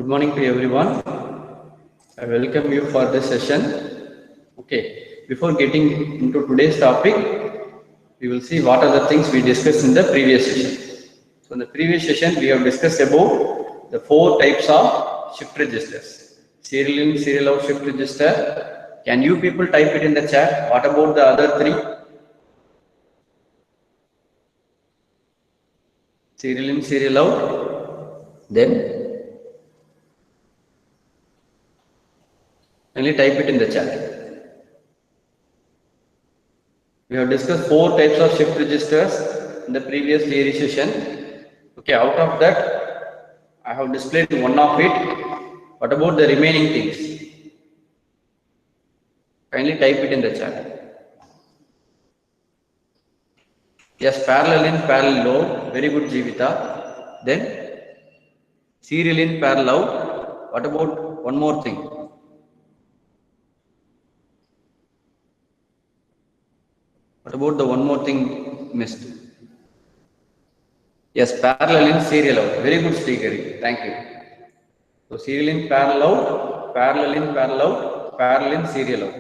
Good morning to everyone. I welcome you for this session. Okay, before getting into today's topic, we will see what are the things we discussed in the previous session. So in the previous session, we have discussed about the 4 types of shift registers. Serial in, serial out shift register. Can you people type it in the chat? What about the other 3? Serial in, serial out. Then only type it in the chat. We have discussed 4 types of shift registers in the previous theory session. Okay, out of that, I have displayed one of it. What about the remaining things? Kindly type it in the chat. Yes, parallel in, parallel load. Very good, Jivita. Then, serial in, parallel out. What about one more thing? What about the one more thing missed? Yes, parallel in, serial out. Very good, Srikari. Thank you. So, serial in, parallel out, parallel in, parallel out, parallel in, serial out.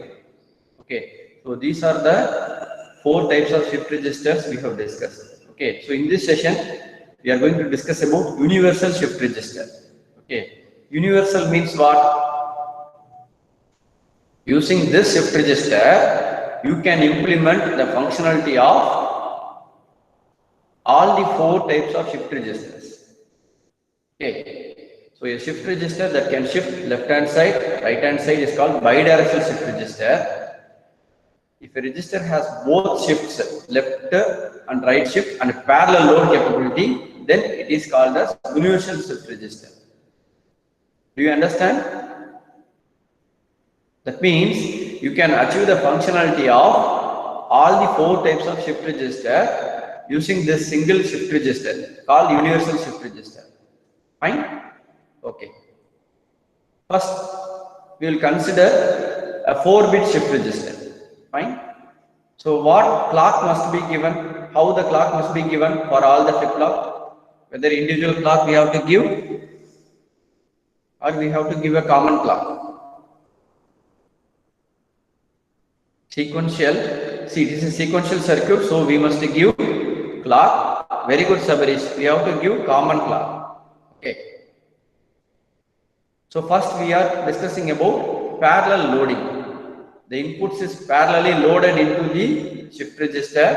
Okay. So, these are the 4 types of shift registers we have discussed. Okay. So, in this session, we are going to discuss about universal shift register. Okay. Universal means what? Using this shift register, you can implement the functionality of all the 4 types of shift registers. Okay. So a shift register that can shift left hand side, right hand side is called bidirectional shift register. If a register has both shifts, left and right shift and parallel load capability, then it is called as universal shift register. Do you understand? That means you can achieve the functionality of all the 4 types of shift register using this single shift register called universal shift register. Fine? Okay. First, we will consider a 4-bit shift register. Fine? So, what clock must be given? How the clock must be given for all the flip-flop? Whether individual clock we have to give or we have to give a common clock. Sequential. See, this is sequential circuit, so we must give clock. Very good, Sabarish. We have to give common clock. Okay. So first we are discussing about parallel loading. The inputs is parallelly loaded into the shift register.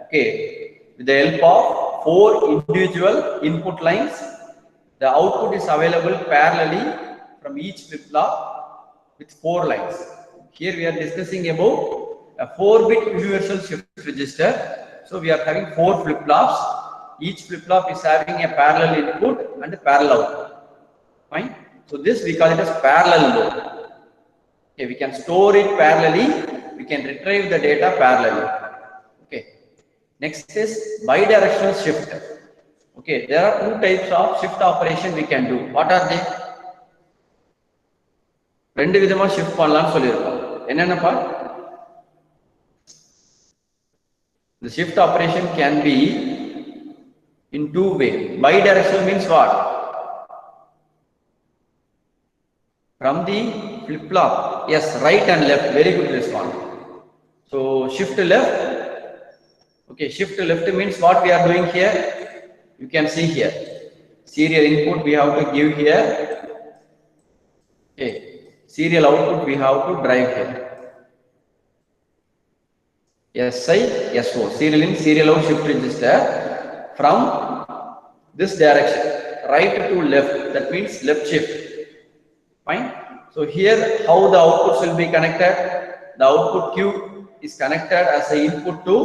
Okay. With the help of 4 individual input lines, the output is available parallelly from each flip-flop with 4 lines. Here we are discussing about a 4-bit universal shift register. So we are having 4 flip-flops. Each flip-flop is having a parallel input and a parallel output. Fine. So this we call it as parallel load. Okay, we can store it parallelly. We can retrieve the data parallelly. Okay. Next is bidirectional shift. Okay, there are 2 types of shift operation we can do. What are they? ரெண்டு விதமா shift பண்ணலாம்னு சொல்லியிருக்கோம். என்னென்னப்பா? The shift operation can be in 2 ways. Bidirectional means what? From the flip-flop. Yes, right and left. Very good response. So shift left. Okay, shift left means what we are doing here. You can see here. Serial input we have to give here. Okay. Serial output we have to drive here. SI, SO. Serial in, serial out shift register from this direction, right to left. That means left shift. Fine. So here, how the outputs will be connected? The output Q is connected as an input to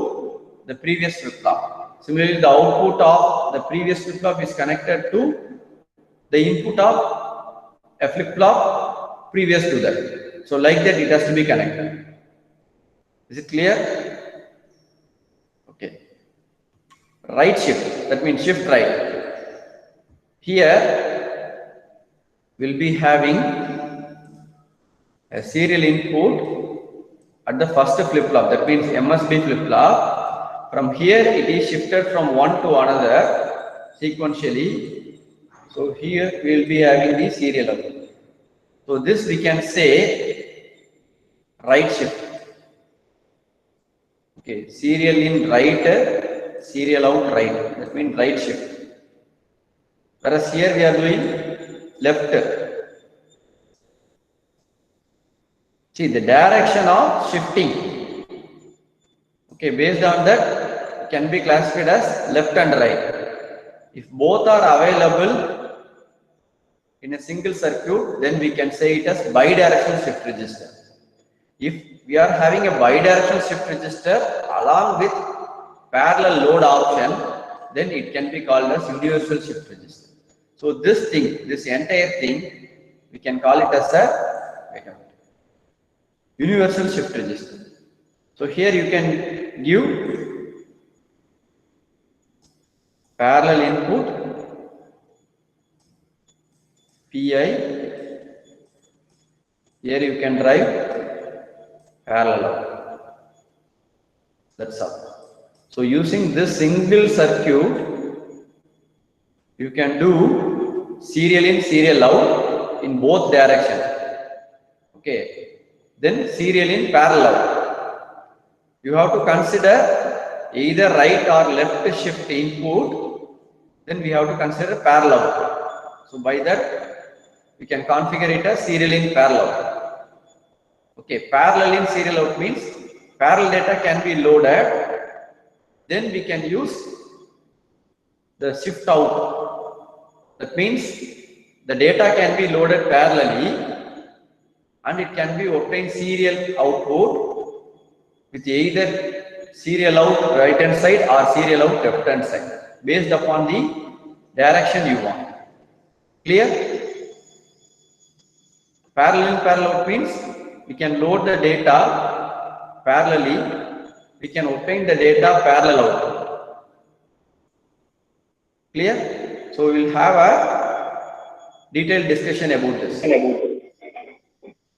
the previous flip-flop. Similarly, the output of the previous flip-flop is connected to the input of a flip-flop previous to that. So like that it has to be connected. Is it clear? Okay. Right shift, that means shift right. Here we'll be having a serial input at the first flip-flop, that means MSB flip-flop. From here it is shifted from one to another sequentially. So here we will be having the serial out. So this we can say right shift. Okay, serial in right, serial out right. That means right shift. Whereas here we are doing left. See the direction of shifting. Okay, based on that can be classified as left and right. If both are available in a single circuit, then we can say it as bidirectional shift register. If we are having a bidirectional shift register along with parallel load option, then it can be called as universal shift register. So this thing, this entire thing, we can call it as a universal shift register. So here you can give parallel input PI. Here you can drive parallel out. That's all. So using this single circuit, you can do serial in, serial out in both directions. Okay. Then serial in, parallel. You have to consider either right or left shift input. Then we have to consider parallel. So by that, we can configure it as serial in, parallel. Okay, parallel in, serial out means parallel data can be loaded. Then we can use the shift out. That means the data can be loaded parallelly and it can be obtained serial output with either serial out right hand side or serial out left hand side based upon the direction you want. Clear? Parallel in, parallel out means we can load the data parallelly, we can obtain the data parallel out. Clear? So we will have a detailed discussion about this.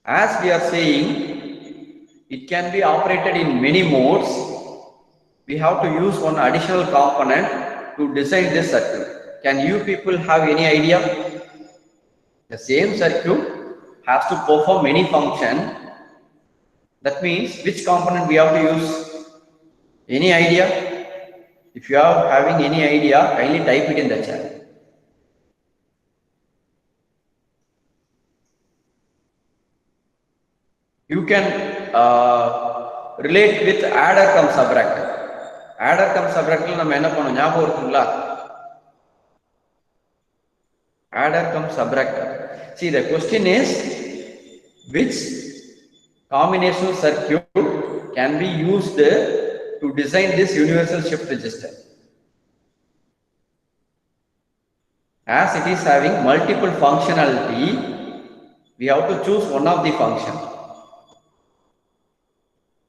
As we are saying, it can be operated in many modes. We have to use one additional component to design this circuit. Can you people have any idea? The same circuit has to perform many functions. That means which component we have to use? Any idea? If you are having any idea, kindly type it in the chat. You can relate with adder cum subtractor. Adder cum subtractor நம்ம என்ன பண்ணோம் ஞாபகம் இருக்குங்களா? Adder cum subtractor. See, the question is which combinational circuit can be used to design this universal shift register? As it is having multiple functionality, we have to choose one of the function.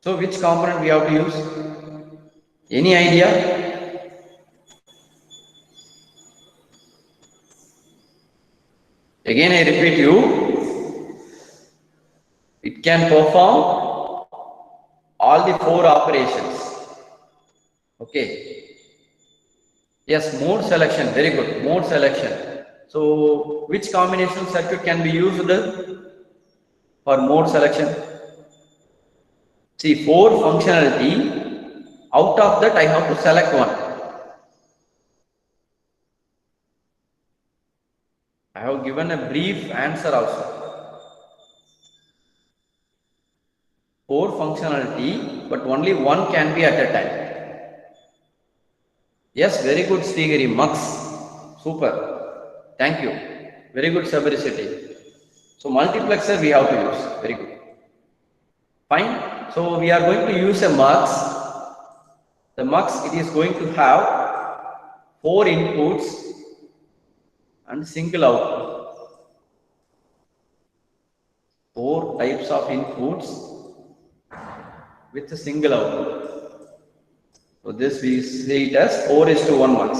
So which component we have to use? Any idea? Again I repeat you, it can perform all the 4 operations. Okay. Yes, mode selection, very good, mode selection. So which combination circuit can be used for mode selection? See, 4 functionality, out of that I have to select one. I have given a brief answer also. 4 functionality, but only one can be at a time. Yes, very good, Srigiri, Mux. Super. Thank you. Very good, Sabrisity. So multiplexer we have to use. Very good. Fine. So we are going to use a mux. The mux, it is going to have 4 inputs and single output. 4 types of inputs with a single output. So this we say it as 4:1 mux.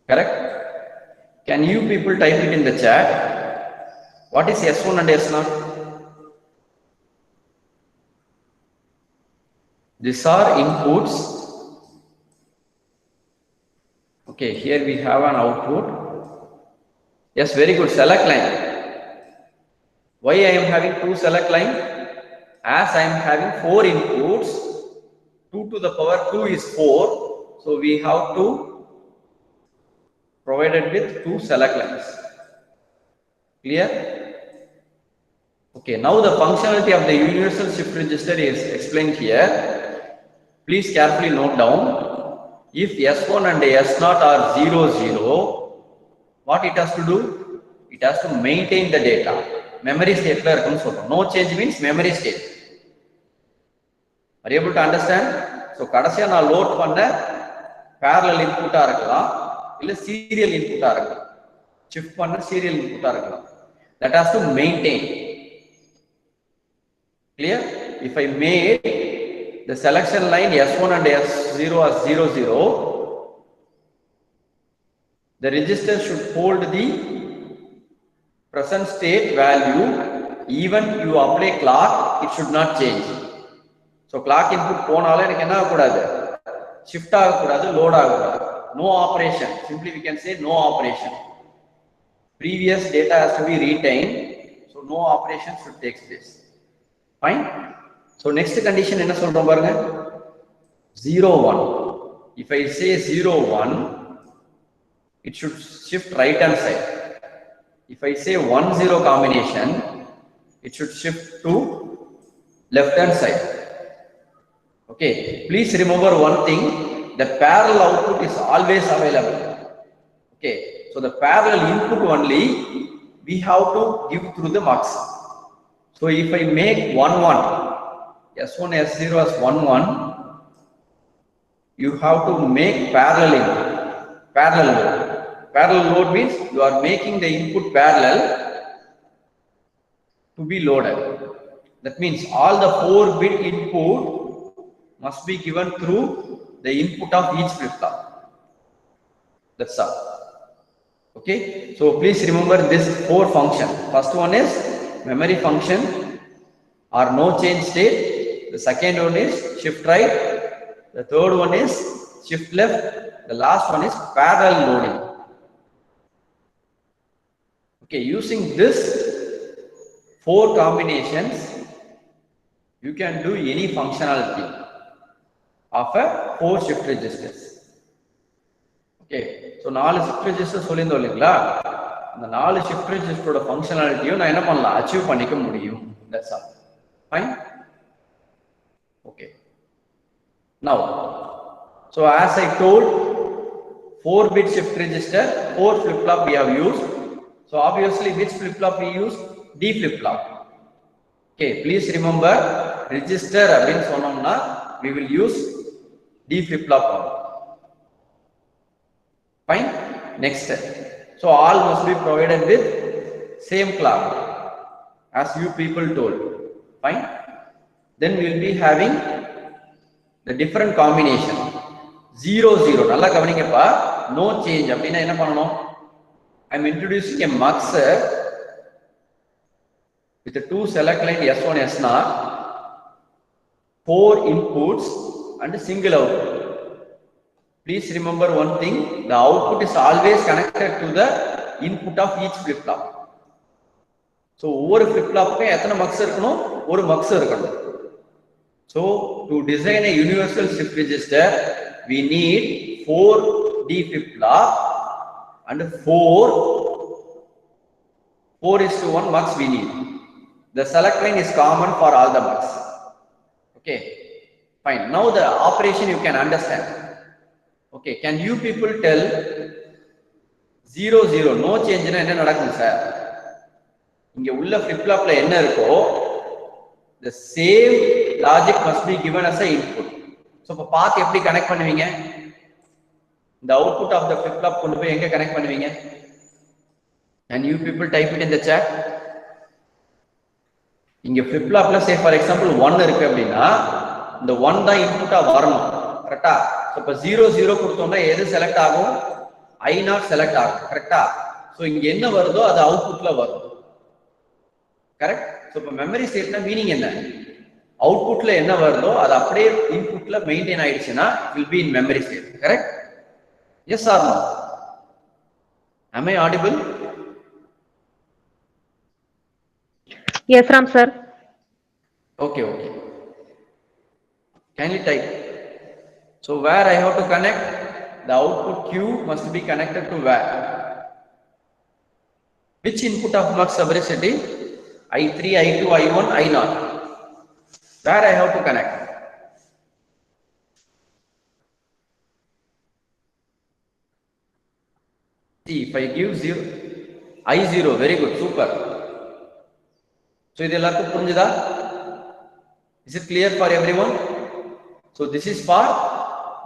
Correct? Can you people type it in the chat? What is S1 and S0? These are inputs. Okay, here we have an output. Yes, very good. Select line. Why I am having 2 select line? As I am having 4 inputs, 2 to the power 2 is 4. So we have to provided with 2 select lines. Clear? Okay, now the functionality of the universal shift register is explained here. Please carefully note down. If S1 and S0 are 0, 0, what it has to do? It has to maintain the data. Memory state. No change means memory state. Are you able to understand? So, kadasiya na load panna parallel input ah irukkalam illa serial input ah irukkalam. Shift panna serial input ah irukkalam. That has to maintain. Clear? If I made the selection line S1 and S0 as 0, 0, the register should hold the present state value. Even you apply clock, it should not change. So clock input ponala enakku enna agudadu, shift agudadu, load agudadu. No operation. Simply we can say no operation. Previous data has to be retained, so no operation should take place. Fine. So next condition enna solrom parunga, 0, 1. If I say 0, 1, it should shift right hand side. If I say 1, 0 combination, it should shift to left hand side. Okay, please remember one thing, the parallel output is always available. Okay, so the parallel input only we have to give through the mux. So if I make 1, 1, S1, S0 as 1, 1, you have to make parallel input. Parallel load. Parallel load means you are making the input parallel to be loaded. That means all the 4-bit input must be given through the input of each flip-flop. That's all. Okay. So please remember this 4 function. First one is memory function or no change state. The second one is shift right. The third one is shift left. The last one is parallel loading. Okay, using this 4 combinations, you can do any functionality of a 4 shift registers. Okay, so 4 shift registers solindho illingla, அந்த 4 shift register functionality na enna pannalam, achieve panikka mudiyum. That's all. Fine. Okay. Now, so as I told, 4-bit shift register, 4 flip-flop we have used. So obviously, which flip-flop we use? D flip-flop. Okay, please remember, register abin sonnomna we will use D flip-flop. Fine. Next. So all must be provided with same clock as you people told. Fine. Then we will be having the different combination. 0, 0. Nalla kavaningappa, no change. Appadina enna pannanom? I am introducing a muxer with the 2 select line S1, S0, 4 inputs and a single output. Please remember one thing, the output is always connected to the input of each flip-flop. So over flip-flop ku ethana muxer irukano, oru muxer irukano. So to design a universal shift register, we need 4 D flip-flop and 4:1 mux we need. The select line is common for all the mux. Okay, fine. Now the operation you can understand. Okay, can you people tell 0, 0 no change na enna nadakum sir? Inge ulla flip-flop la enna irukko, the same logic must be given as a input. So இப்ப path எப்படி connect பண்ணுவீங்க? The output of the flip-flop கொண்டு போய் எங்க connect பண்ணுவீங்க? And you people type it in the chat. இங்க flip-flopல say for example 1 இருக்கு அப்படினா இந்த 1 தான் இன்புட்டா வரணும். கரெக்ட்டா? So இப்ப 0, 0 கொடுத்தோம்னா எது செலக்ட் ஆகும்? I0 செலக்ட் ஆகும். கரெக்ட்டா? So இங்க என்ன வருதோ அது அவுட்புட்ல வரும். கரெக்ட்? So இப்ப மெமரி ஸ்டேட்னா மீனிங் என்ன? அவுட்புட்ல என்ன வருதோ அது அப்படியே இன்புட்ல maintain ஆயிடுச்சுனா it will be in memory state. Correct? Yes or no? Am I audible? Yes, Ram sir. Okay. Kindly type. So where I have to connect, the output Q must be connected to where? Which input of mux subrecity? I3, I2, I1, I0. Where I have to connect? See, if I give 0, I0, very good, super. So, is it clear for everyone? So, this is for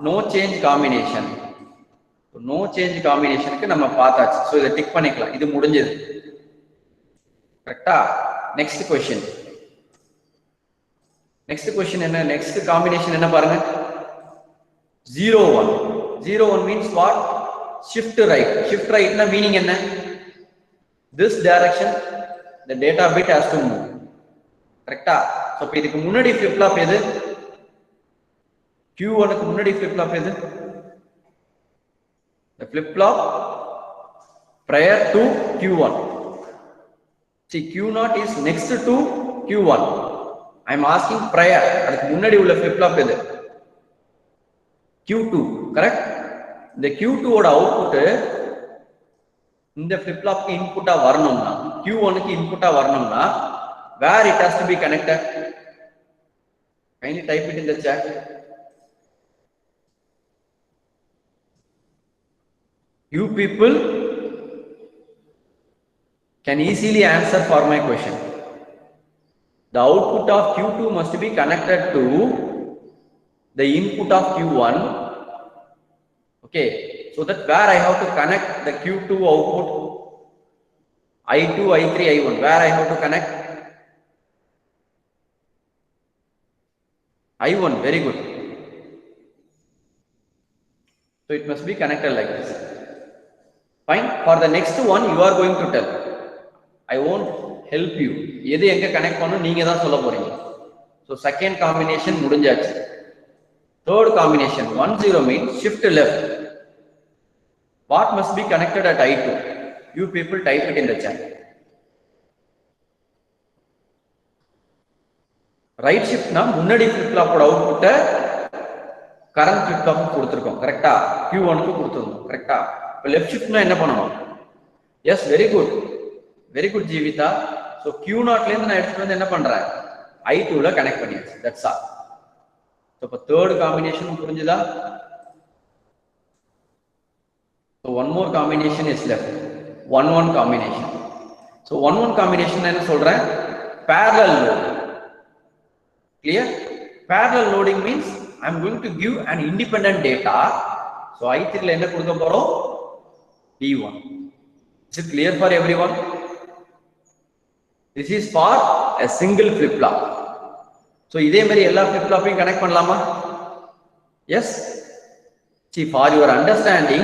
no change combination. So, no change combination ku nama paathachu. So, idu tick panikkalam. Idu mudinjadhu. Correct? Next question. Next question enna? Next combination enna parunga? 0 1. 0 1 means what? Shift right. Shift right na meaning enna? This direction the data bit has to move. Correct? So idukku munnadi flip flop edu? Q1 ku munnadi flip flop edu? The flip flop prior to Q1. See, Q0 is next to Q1. I am asking prior. Adukku munnadi ulla flip flop edu? Q2, correct? The Q2 oda output இந்த flip flop க்கு input வரணும்னா Q1 க்கு input வரணும்னா where it has to be connected? Kindly type it in the chat. You people can easily answer for my question. The output of Q2 must be connected to the input of Q1. Okay, so that where I have to connect the Q2 output, I2, I3, I1, where I have to connect? I1, very good. So it must be connected like this. Fine. For the next one, you are going to tell. I won't help you. எது எங்க connect பண்ணனும் நீங்க தான் சொல்ல போறீங்க. So second combination முடிஞ்சாச்சு. Third combination 10 means shift left. What must be connected at I2? You people type it in the chat. Right shift na முன்னாடி flip flop ஓட output current flip flop க்கு கொடுத்திருக்கோம். கரெக்ட்டா? Q1 க்கு கொடுத்திருக்கோம். கரெக்ட்டா? இப்போ left shift na என்ன பண்ணனும்? Yes, very good. Very good, Jeevita. So Q0 ல இருந்து நான் எடுத்துட்டு வந்து என்ன பண்றேன்? I2 ல கனெக்ட் பண்ணியாச்சு. That's all. So இப்போ third combination புரிஞ்சுதா? So one more combination is left. 1-1 combination. So 1-1 combination என்ன சொல்றேன்? Parallel load. Clear? Parallel loading means I am going to give an independent data. So I3 ல என்ன கொடுக்க போறோம்? D1. Is it clear for everyone? This is for a single flip flop. So இதே மாதிரி எல்லா flip flopையும் connect பண்ணலாமா? Yes. See, for your understanding,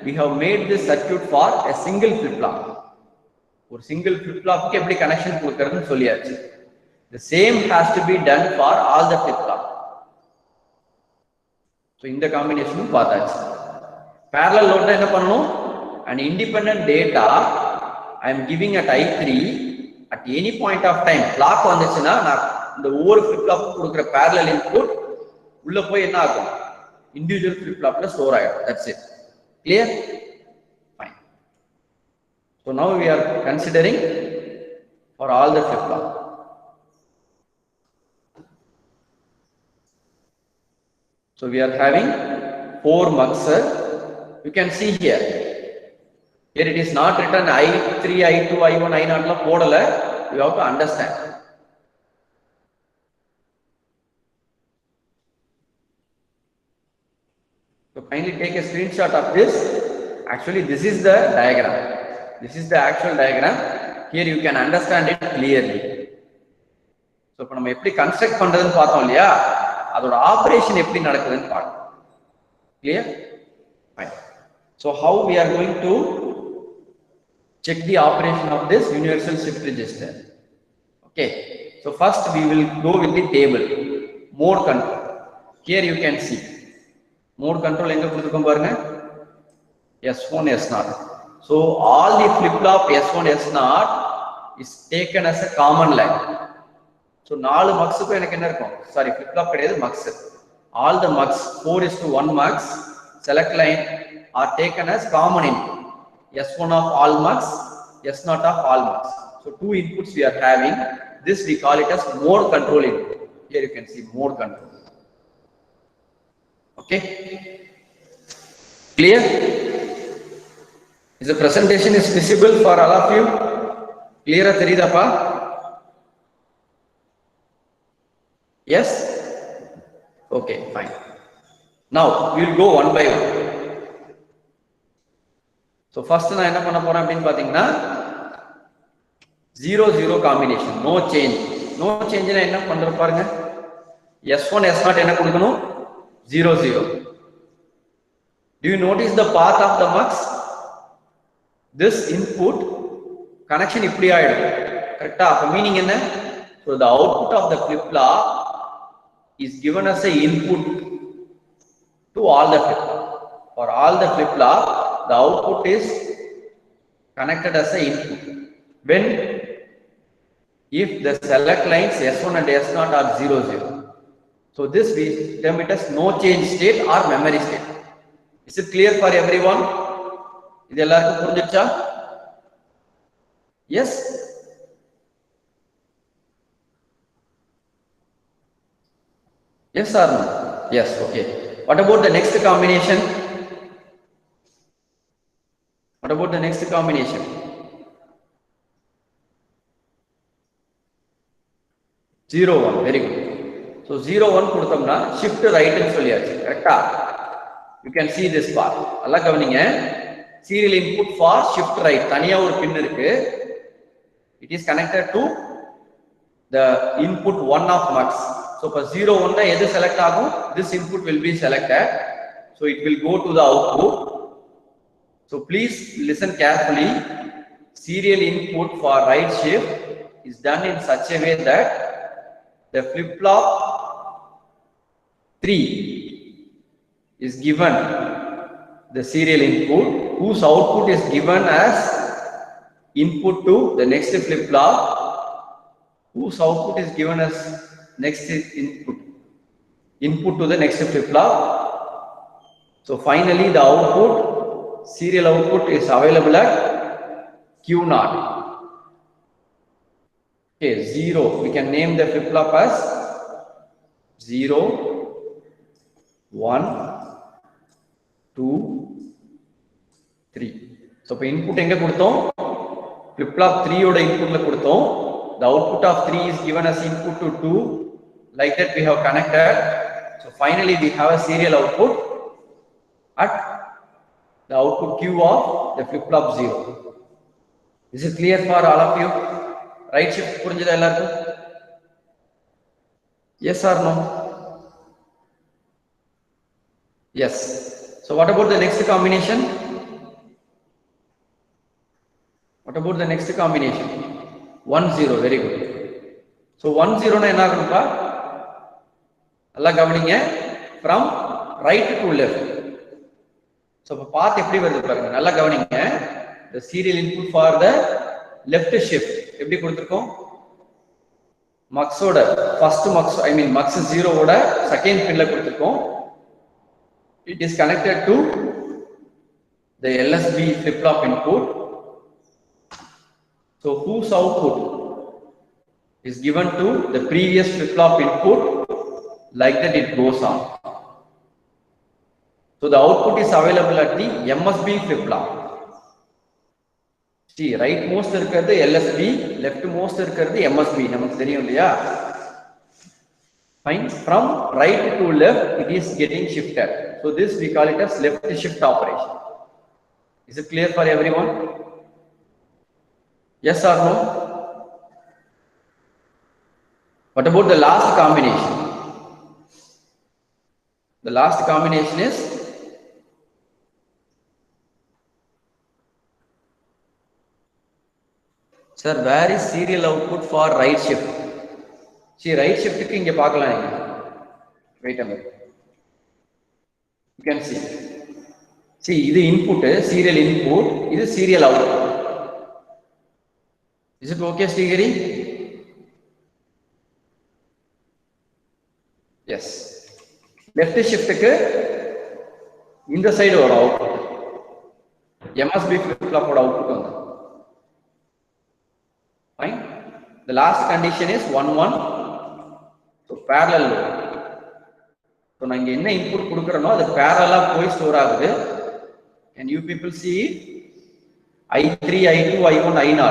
we have made this circuit for a single flip flop. ஒரு single flip flop க்கு எப்படி connection கொடுக்கிறதுன்னு சொல்லியாச்சு. The same has to be done for all the flip flop. So இந்த காம்பினேஷனும் பார்த்தாச்சு. Parallel load என்ன பண்ணணும்? An independent data I am giving at I3 at any point of time. Clock வந்துச்சுன்னா நான் இந்த ஒவ்வொரு flip flop கொடுக்கிற parallel input உள்ள போய் என்ன ஆகும்? Individual flip flop ல ஸ்டோர் ஆயிடும். That's it. Clear? Fine. So now we are considering for all the flip flop. So we are having 4 muxer. You can see here. Here it is not written I3, I2, I1, I0 la podala. You have to understand. So kindly take a screenshot of this. Actually, this is the diagram. This is the actual diagram. Here you can understand it clearly. So இப்போ நம்ம எப்படி construct பண்றதுன்னு பார்த்தோம் இல்லையா? அதோட operation எப்படி நடக்குதுன்னு பார்க்கணும். Clear? Fine. So how we are going to check the operation of this universal shift register? Okay. So first we will go with the table. Mode control. Here you can see. Mode control எங்க கொடுத்திருக்கோம் பாருங்க. S1 S0. So all the flip flop S1 S0 is taken as a common line. So 4 muxக்கு எனக்கு என்ன இருக்கும்? Sorry, flip flop கிடையாது, mux. All the mux 4:1 mux select line are taken as common input. S1 of all mux, S0 of all mux. So 2 inputs we are having. This we call it as mode control input. Here you can see mode control. Okay, clear? Is the presentation is visible for all of you? Clear theriyudappa? Yes? Okay, fine. Now we will go one by one. So first na enna panna poran appdin pathina 0-0 combination, no change. No change na enna pandra parunga, S1 S0 enna kudukanum 0-0. Do you notice the path of the mux? This input connection ipdi aayidum, correct ah? Appo meaning enna? So the output of the flip flop is given as a input to all the flip flop. For all the flip flop, the output is connected as a input. When if the select lines S1 and S0 are 0-0, so this we term it as no change state or memory state. Is it clear for everyone? Idu ellarku purinjirucha? Yes? Yes or no? Yes, okay. What about the next combination? What about the next combination? 0-1, very good. So 0-1 kuduthomna shift right nu solliyaachu, correct ah? You can see this part. Alla gavaninga, serial input for shift right thaniya or pin irukku. It is connected to the input 1 of mux. So for 0-1 na edu select agum, this input will be selected, so it will go to the output. So please listen carefully. Serial input for right shift is done in such a way that the flip flop 3 is given the serial input whose output is given as input to the next flip flop whose output is given as next input to the next flip flop. So finally the output, serial output is available at Q0. Okay, 0. We can name the flip flop as 0, 1, 2, 3. So input enga kuduthom, flip flop 3 oda input la kuduthom. The output of 3 is given as input to 2. Like that we have connected. So finally we have a serial output at the output Q of the flip flop 0. Is it clear for all of you? Right shift purinjada ellarku? Yes or no? Yes. So what about the next combination? What about the next combination? 1-0, very good. So 1-0 na enna agumpa? Alla gavaninga, from right to left. So path eppadi varudhu parunga, nalla gavaninga. The serial input for the left shift eppadi kuduthirkom? Mux oda first mux, I mean mux 0 oda second pin la kuduthirkom. It is connected to the LSB flip flop input. So whose output is given to the previous flip flop input, like that it goes on. So the output is available at the MSB flip flop. See, right most irukkiradhu LSB, left most irukkiradhu MSB, namakku theriyum illaya? Fine. From right to left it is getting shifted. So this we call it as left shift operation. Is it clear for everyone? Yes or no? What about the last combination? The last combination is sir, where is serial output for right shift? See, right shift ku inge paakalam neenga. Wait a minute. You can see. See, this input, serial input, this serial output. Is it okay, Srigiri? Yes. Left shift in the side or output. MSB flip-flop or output on that. Fine. The last condition is 1-1. So parallel load. So now inga input kudukrano adu parallel poi store agudhu. Can you people see I3, I2, I1, I0?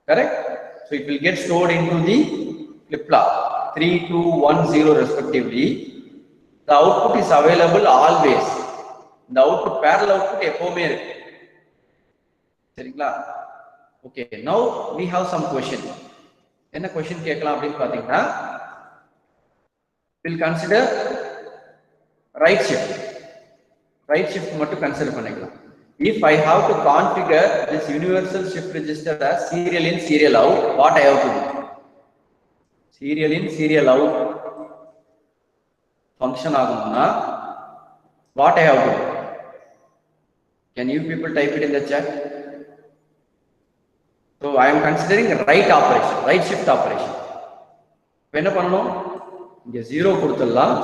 Correct? So it will get stored into the flip-flop 3, 2, 1, 0 respectively. The output is available always. The output parallel output எப்பவுமே இருக்கு. சரிங்களா? Okay, now we have some question. என்ன question கேட்கலாம் அப்படினு பாத்தீங்கன்னா, we'll consider right shift. Right shift மட்டும் consider பண்ணிக்கலாம். If I have to configure this universal shift register as serial in, serial out, what I have to do? Serial in, serial out function agumna, what I have to do? Can you people type it in the chat? So I am considering right operation, right shift operation. என்ன பண்ணனும்? இங்க 0 கொடுத்துடலாம்,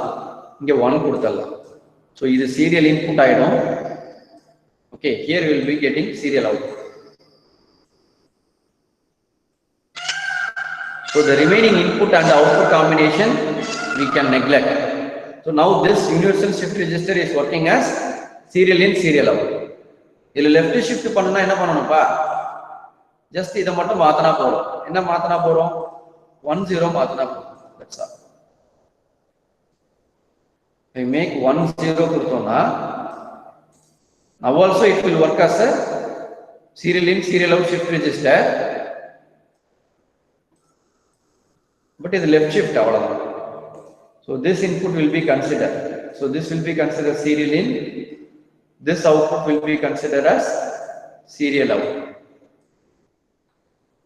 இங்க 1 கொடுத்துடலாம். So இது serial input ஆயிடும். Okay, here we will be getting serial output. So the remaining input and output combination we can neglect. So now this universal shift register is working as serial in, serial out. இதுல left shift பண்ணனும்னா என்ன பண்ணனும்ப்பா? Just இத மட்டும் மாத்தனா போறோம். என்ன மாத்தனா போறோம்? 1-0 மாத்தனா போறோம். That's all. We make 1-0 கொடுத்தோம்னா now also it will work as a serial in, serial out shift register. But it is left shift avladhaan. So this input will be considered. So this will be considered serial in. This output will be considered as serial out.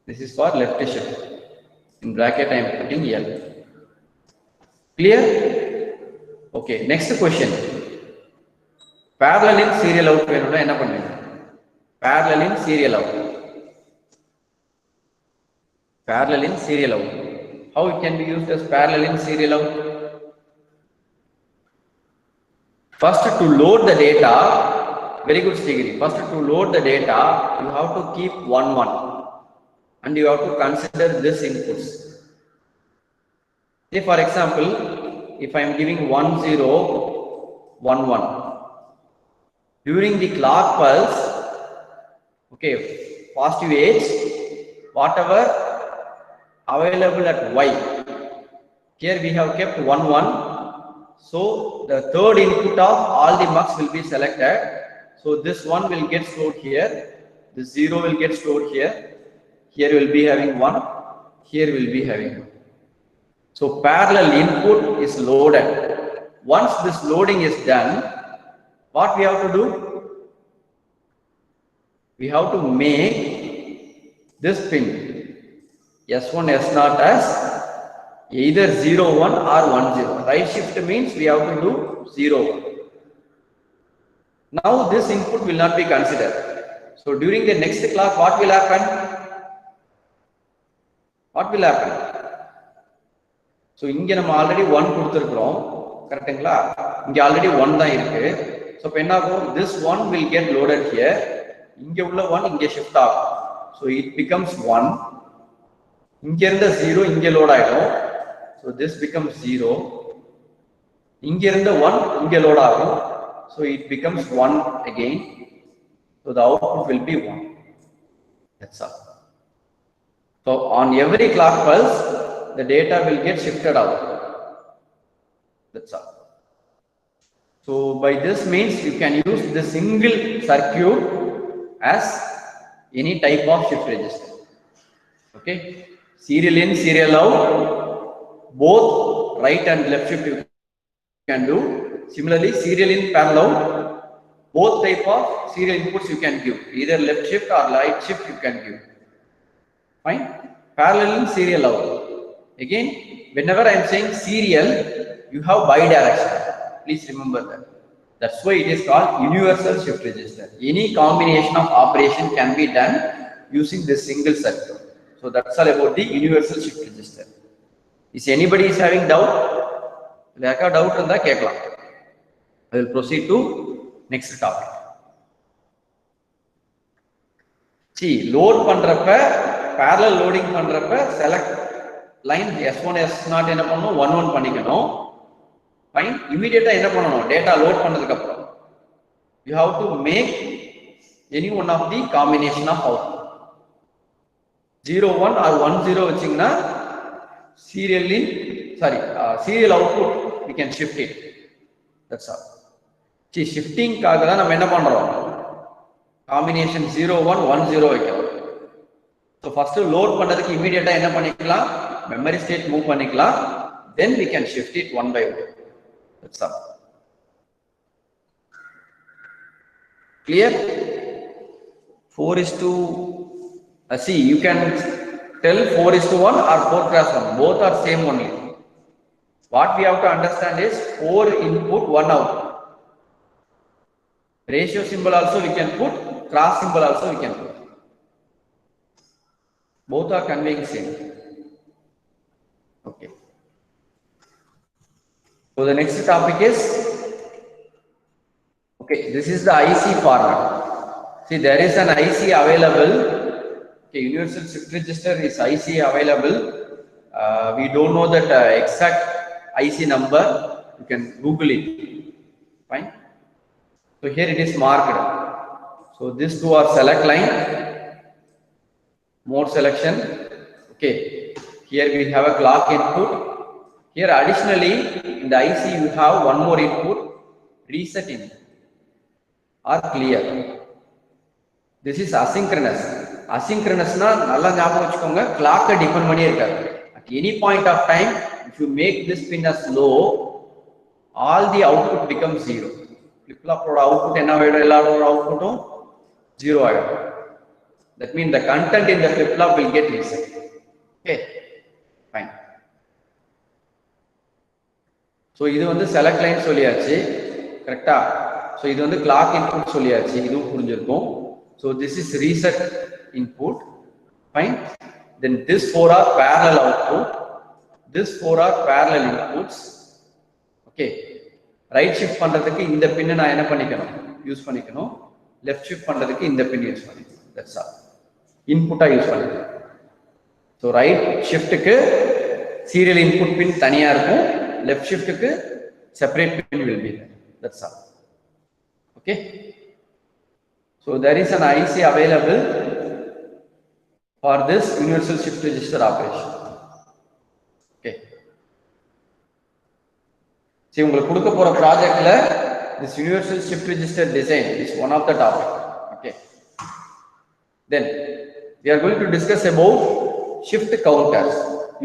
This is for left shift. In bracket I am putting L. Clear? Okay, next question. Parallel in, serial out வேணும்னா என்ன பண்ணுவீங்க? Parallel in, serial out. Parallel in, serial out. How it can be used as parallel in, serial out? First, to load the data, very good Stigiri. First, to load the data, you have to keep 1-1 and you have to consider this inputs. Say for example, if I am giving 1-0, 1-1, during the clock pulse, okay, positive edge, whatever available at Y, here we have kept 1-1. So the third input of all the mux will be selected. So this one will get stored here, this 0 will get stored here, here will be having 1, here will be having 1. So parallel input is loaded. Once this loading is done, what we have to do? We have to make this pin S1, S0 as either 0-1 or 1-0. Right shift means we have to do 0-1. Now this input will not be considered. So during the next clock, what will happen? What will happen? So இங்க நம்ம already 1 கொடுத்திருக்கிறோம், கரெக்ட்டுங்களா? இங்க already 1 தான் இருக்கு. So என்ன ஆகும்? This 1 will get loaded here. இங்க உள்ள 1 இங்க shift ஆகும். So it becomes 1. இங்க இருந்த 0 இங்க லோட் ஆயிடும். So this becomes 0. இங்க இருந்த 1 இங்க லோட் ஆகும். So it becomes 1 again. So the output will be 1. That's all. So on every clock pulse, the data will get shifted out. That's all. So by this means you can use the single circuit as any type of shift register. Okay, serial in, serial out, both right and left shift you can do. Similarly, serial in, parallel out, both type of serial inputs you can give, either left shift or right shift you can give. Fine. Parallel in, serial out. Again, whenever I am saying serial, you have bidirectional. Please remember that. That's why it is called universal shift register. Any combination of operation can be done using this single circuit. So that's all about the universal shift register. Is anybody is having doubt? Doubt in that case, I will proceed to next topic. See, load பண்றப்ப parallel loading பண்றப்ப select line S1 S0 என்ன பண்ணனும் 1 1 பண்ணிக்கணும். Fine. Immediately என்ன பண்ணனும் data load பண்ணதுக்கு அப்புறம் you have to make any one of the combination of output. 0 1 or 1 0 வச்சீங்கன்னா serial output we can shift it. That's all. See, shifting காக தான் நம்ம என்ன பண்றோம் combination 0 1 1 0 வைக்கிறோம். So first load பண்றதுக்கு immediately என்ன பண்ணிக்கலாம் memory state move பண்ணிக்கலாம், then we can shift it one by one. That's all. Clear? 4 is to see, you can tell 4 is to 1 or 4 cross 1, both are same only. What we have to understand is 4 input 1 output. Ratio symbol also we can put, cross symbol also we can put. Both are conveying same. Okay. So the next topic is, okay, this is the IC format. See, there is an IC available. Okay, universal shift register is IC available. We don't know that exact IC number. You can Google it. Fine. So here it is marked. So these two are select line, mode selection. Okay. Here we have a clock input. Here additionally in the IC you have one more input, reset input or clear. This is asynchronous. Asynchronous na nalla nyabagam vechukonga, clock depend panni irukku. At any point of time if you make this pin as low, all the output becomes 0. Flip flop oda output enna vaidum, ellaroda output 0 agum. That means the content in the flip flop will get reset. Okay, fine. So இது வந்து select line சொல்லியாச்சு, கரெக்ட்டா? So இது வந்து clock input சொல்லியாச்சு, இதுவும் புரிஞ்சிருக்கும். So this is reset input. Fine. Then this 4 are parallel output. This 4 are parallel inputs. Okay. Right shift பண்றதுக்கு இந்த பின் நான் என்ன பண்ணிக்கணும் யூஸ் பண்ணிக்கணும், left shift பண்றதுக்கு இந்த பின் யூஸ் பண்ணிக்கணும். That's all. Input யூஸ் பண்ணிக்கணும். So right shift க்கு serial input pin தனியா இருக்கும், left shift க்கு separate pin will be there. That's all. Okay. So there is an IC available for this universal shift register operation. Okay. See, உங்களுக்கு கொடுக்க போற ப்ராஜெக்ட்ல this universal shift register design is one of the topic. Okay. Then we are going to discuss about shift counters.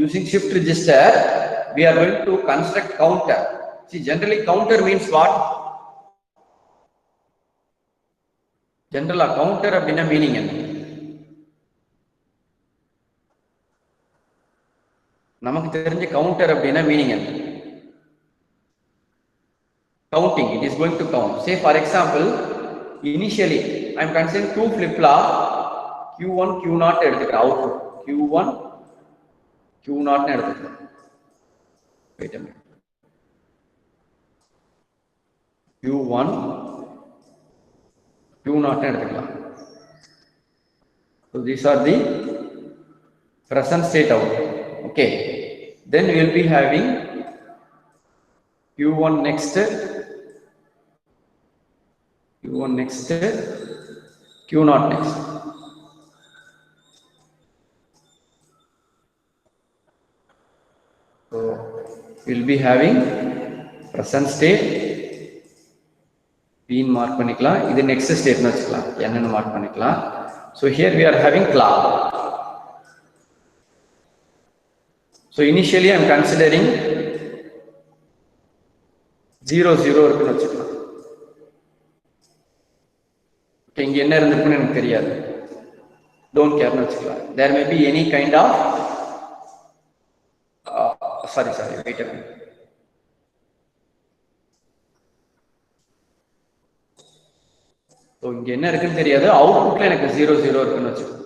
Using shift register we are going to construct counter. See, generally counter means what? General counter அப்படினா meaning என்ன? நமக்கு தெரிஞ்ச counter அப்படினா meaning என்ன? Counting, it is going to count. Say for example, initially I am considering two flip flop Q1 Q0 எடுத்துக்கிறேன், output Q1 Q0 னு எடுத்துக்கிறேன். Wait a minute. Q1 Q0 னு எடுத்துக்கலாம். So these are the present state output. Okay. Then we will be having Q1 next, Q1 next, Q0 next. So we will be having present state, P mark பண்ணிக்கலாம், இது next state னு வச்சுக்கலாம், N னு mark பண்ணிக்கலாம். So here we are having clock. So initially I am considering 0 0 இருக்குன்னு வச்சுக்கலாம். Okay, இங்க என்ன இருந்திருக்குன்னு எனக்கு தெரியாது, don't care னு வச்சுக்கலாம். There may be any kind of sorry wait a minute. So இங்க என்ன இருக்குன்னு தெரியாது, அவுட்புட்ல எனக்கு 0 0 இருக்குன்னு வச்சுக்கலாம்.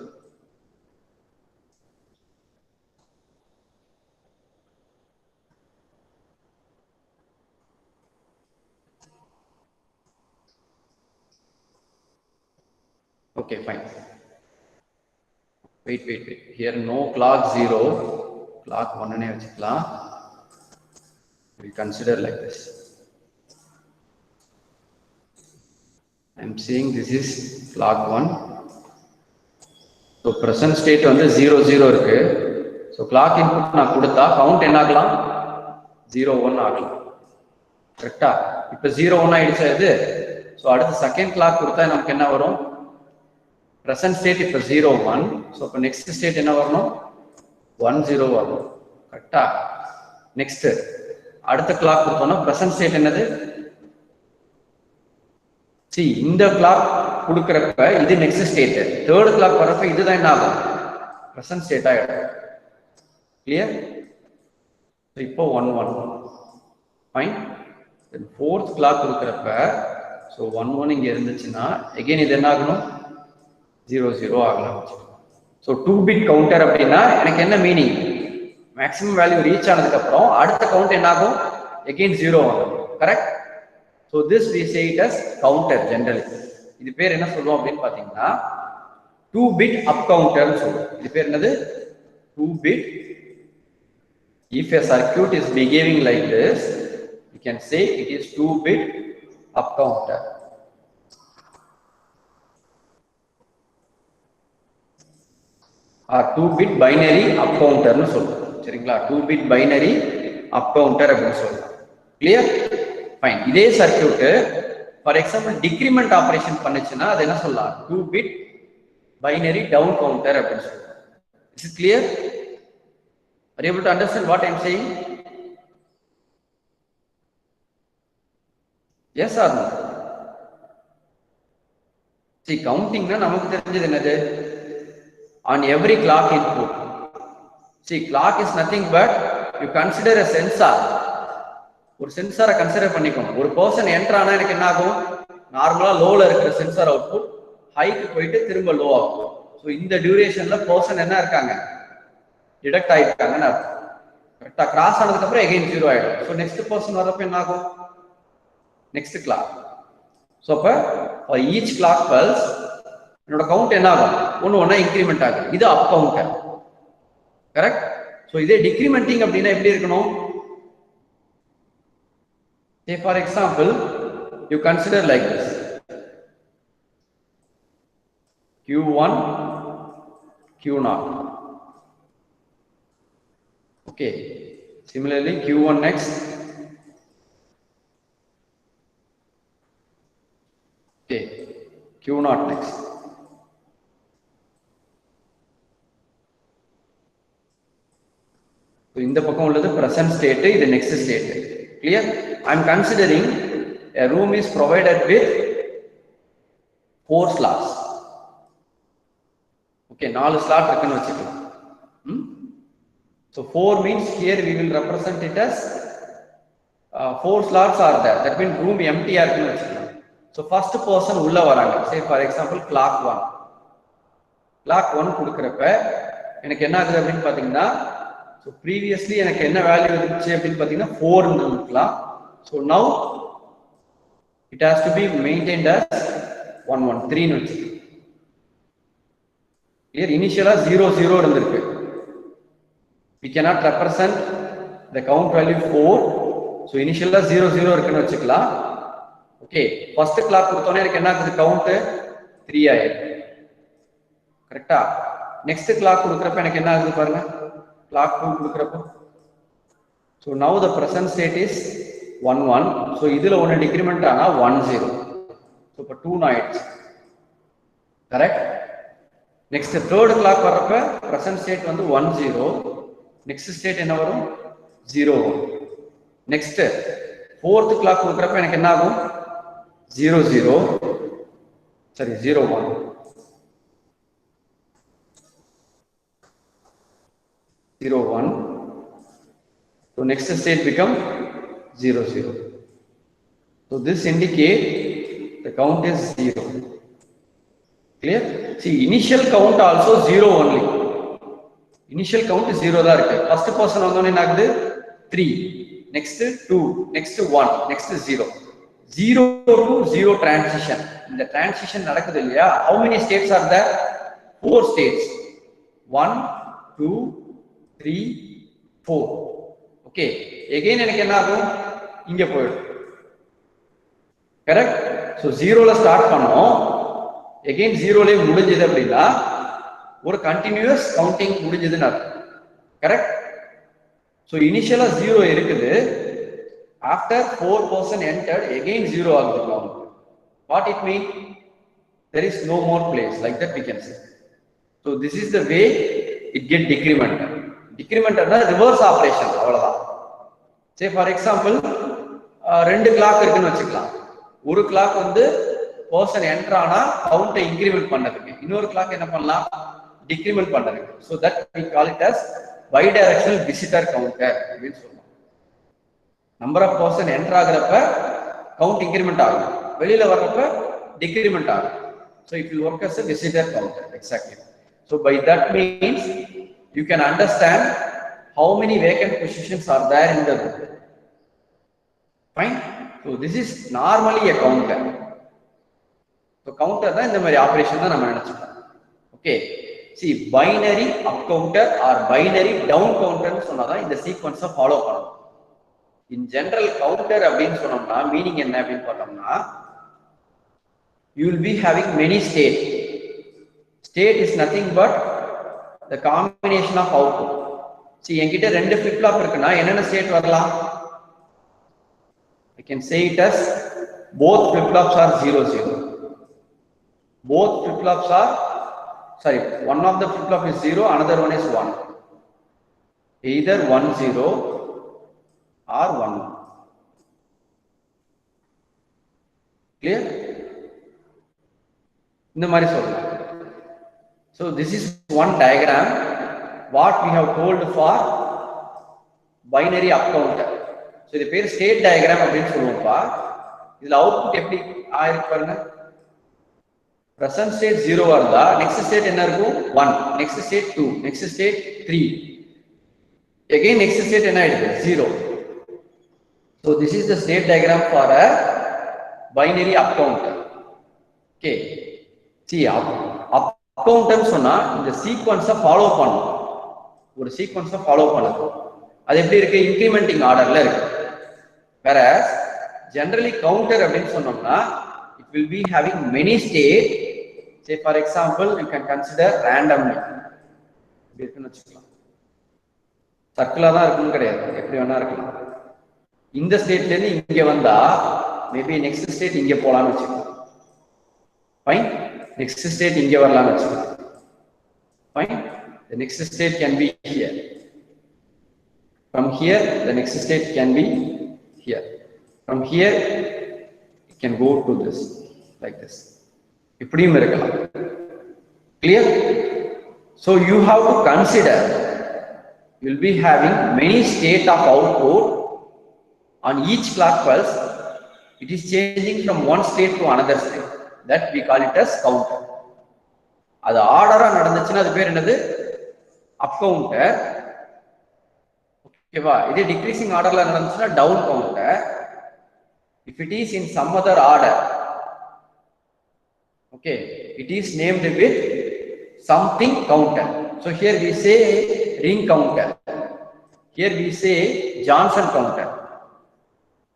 Okay, fine. Wait. Here no clock 0, clock 1 ne vechikalam. We consider like this. I am saying this is clock 1. So present state வந்து 00 இருக்கு. So clock input நான் கொடுத்தா count என்ன ஆகலாம்? 01 ஆகலாம். கரெக்டா? இப்போ 01 ஆயிடுச்சு இது. So அடுத்து செகண்ட் கிளாக் கொடுத்தா நமக்கு என்ன வரும்? present state இப்போ 01. So இப்போ next state என்ன வரணும்? 10 வரணும். கரெக்டா? next அடுத்த கிளாக் கொடுத்தோம்னா present state என்னது? see இந்த கிளாக் கொடுக்கறப்ப இது next state. தேர்ட் கிளாக் வரப்ப இதுதான் என்ன ஆகும்? present state ஆயிடும். clear? இப்போ 11. fine. then fourth clock கொடுக்கறப்ப so 11 இங்க இருந்துச்சுன்னா again இது என்ன ஆகணும்? 00 ஆகலாம். so 2 bit counter அப்படின்னா எனக்கு என்ன மீனிங்? மேக்ஸிமம் வேல்யூ ரீச் ஆனதுக்கு அப்புறம் அடுத்த கவுண்ட் என்ன ஆகும்? again 0 ஆகும். Correct? so this we say it as counter generally. இது பேர் என்ன சொல்லுவோம் அப்படின்னு பாத்தீங்கன்னா 2 bit up counter னு சொல்லுவோம். இது பேர் என்னது? 2 bit. if a circuit is behaving like this, you can say it is 2 bit up counter. or 2 bit binary up counter னு சொல்லுவோம். சரிங்களா? 2 bit binary up counter அப்படின்னு சொல்லுவோம். clear? fine. இதே circuit for example decrement operation பண்ணுச்சுன்னா அது என்ன சொல்லலாம்? 2 bit binary down counter அப்படின்னு சொல்லுவோம். is it clear? are you able to understand what I am saying? yes or no? see counting na namakku therinjadhu enadhu? on every clock input. see clock is nothing but you consider a sensor. ஒரு சென்சாரை consider பண்ணிக்கணும். ஒரு person enter ஆனா எனக்கு என்ன ஆகும்? நார்மலா லோல இருக்கிற சென்சார் அவுட்புட் ஹைக்கு போயிட்டு திரும்ப லோ ஆகும். ஸோ இந்த டியூரேஷன்ல பர்சன் என்ன இருக்காங்க? டிடெக்ட் ஆயிருக்காங்கன்னு அர்த்தம். கரெக்டா? கிராஸ் ஆனதுக்கு அப்புறம் எகைன் 0 ஆயிடும். ஸோ நெக்ஸ்ட் பர்சன் வரப்ப என்ன ஆகும்? Next clock. ஸோ அப்ப ஃபார் ஈச் கிளாக் பல்ஸ் என்னோட கவுண்ட் என்ன ஆகும்? ஒன்னா இன்க்ரிமெண்ட் ஆகும். இது அப் கவுண்டர். கரெக்ட்? ஸோ இதே டிக்ரிமெண்டிங் அப்படின்னா எப்படி இருக்கணும்? say for example you consider like this q1 q0. okay, similarly q1 next. okay, q0 next. so இந்த பக்கம் உள்ளது present state, இது next state. clear? I am considering a room is provided with 4 slots. okay, 4 slot இருக்குன்னு வெச்சுக்கலாம். so 4 means here we will represent it as 4 slots are there. that means room empty ஆ இருக்குன்னு வெச்சுக்கலாம். so first person உள்ள வராங்க. say for example clock 1. clock 1 கொடுக்கறப்ப எனக்கு என்ன ஆகுது அப்படின்னு பாத்தீங்கன்னா so previously எனக்கு என்ன வேல்யூ இருந்துச்சு அப்படின்னு பாத்தீங்கன்னா 4 ன்னு இருக்கலாம். so now it has to be maintained as 113 ன்னு வெச்சுக்கலாம். clear? initially 00 இருந்திருக்கு. we cannot represent the count value 4. so initially 00 இருக்குன்னு வெச்சுக்கலாம். okay, first clock கொடுத்தோனே எனக்கு என்ன ஆகுது? கவுண்ட் 3 ஆயிடுது. கரெக்ட்டா? நெக்ஸ்ட் கிளாக் கொடுக்கறப்ப எனக்கு என்ன ஆகுது பாருங்க? clock 2 கொடுக்கறப்போ so now the present state is 11. so இதுல ஒன்னு டிக்ரிமெண்ட் ஆனா 10. so இப்ப 2 ஆயிடுச்சு. கரெக்ட்? நெக்ஸ்ட் தேர்ட் கிளாக் வரப்ப present state வந்து 10. நெக்ஸ்ட் ஸ்டேட் என்ன வரும்? 0. நெக்ஸ்ட் ஃபோர்த் கிளாக் கொடுக்கறப்ப எனக்கு என்ன ஆகும்? 00 சரி 01. so next state become 00. so this indicate the count is 0. clear? see initial count also 0 only. initial count is 0 தான் இருக்கு. first person வந்தோனே என்ன ஆகுது? 3, next 2, next 1, next 0. 0 to 0 transition. இந்த transition நடக்குது இல்லையா? How many states are there? 4 states. 1, 2, 3, 4. Okay. Again எனக்கு என்ன ஆகும்? இங்க போயிடும். Correct? So 0ல ஸ்டார்ட் பண்ணோம். Again 0ல முடிஞ்சது அப்படின்னா ஒரு continuous counting முடிஞ்சதுன்னு அர்த்தம். Correct? So initially 0 இருக்குது. After 4 person entered, again 0 ஆகுது count. What it means? There is no more place. Like that we can say. So this is the way it get decremented. Decremented is reverse operation. Say for example, 2 clock இருக்குன்னு வச்சுக்கலாம். ஒரு clock வந்து person enter ஆனா count increment பண்ணதுக்கு. இன்னொரு clock என்ன பண்ணலாம்? Decrement பண்றதுக்கு. So that we call it as bidirectional visitor counter அப்படின்னு சொல்லுவோம். Number of person enter ஆகிறப்ப count increment ஆகும். வெளியில வர்றப்ப decrement ஆகும். So it will work as a visitor counter. Exactly. So by that means you can understand how many vacant positions are there in the room. Fine. So this is normally a counter. So counter தான் இந்த மாதிரி operation தான் நம்ம நினைச்சுக்கோம். Okay. See, binary up counter or binary down counter சொன்னாதான் இந்த சீக்வன்ஸை follow பண்ணணும். In general counter அப்படின்னு சொன்னோம்னா மீனிங் என்ன அப்படின்னு பார்த்தோம்னா you will be having many states. State is nothing but the combination of output. See, என்கிட்ட ரெண்டு flip flop இருக்குன்னா என்னென்ன ஸ்டேட் வரலாம்? I can say it as both flip flops are 0 0. Both flip flops are one of the flip flop is 0, another one is 1. Either 1 0 or 1 1. Clear? இந்த மாதிரி சொல்லலாம். So this is one diagram what we have told for binary up counter. So இது பேர் state diagram அப்படின்னு சொல்லுவோம்ப்பா. இதுல output எப்படி ஆயிருக்கு பாருங்க. present state 0 இருந்தா next state என்ன இருக்கும்? 1, next state 2, next state 3, again next state என்ன ஆயிடுது? 0. So this is the state diagram for a binary up counter. Okay. See, up counter சொன்னா இந்த சீக்வன்ஸை ஃபாலோ பண்ணணும். ஒரு சீக்வன்ஸை ஃபாலோ பண்ணுது. அது எப்படி இருக்கு? இன்க்ரிமெண்டிங் ஆர்டர்ல இருக்கு. Whereas generally counter அப்படின்னு சொன்னோம்னா it will be having many states. Say for example, you can consider randomly. இப்படி இருக்குன்னு வச்சுக்கலாம். சர்க்குலா தான் இருக்குன்னு கிடையாது. எப்படி வேணா இருக்கலாம். இந்த ஸ்டேட்ல இருந்து இங்க வந்தா மேபி நெக்ஸ்ட் ஸ்டேட் இங்க போலாம்னு வச்சுக்கலாம். Fine. Next state இங்க வரலாம்னு வச்சுக்கலாம். Fine. The next state can be here. From here, the next state can be here. From here, it can go to this, like this. இப்படியும் இருக்கலாம். Clear? So you have to consider, you will be having many state of output on each clock pulse. It is changing from one state to another state. That we call it as counter. அது ஆர்டரா நடந்துச்சுன்னா அது பேர் என்னது? Up counter. ஓகேவா? இதே decreasing ஆர்டர்ல நடந்துச்சுன்னா down counter. If it is in some other order, okay, it is named with something counter. So here we say ring counter. Here we say Johnson counter.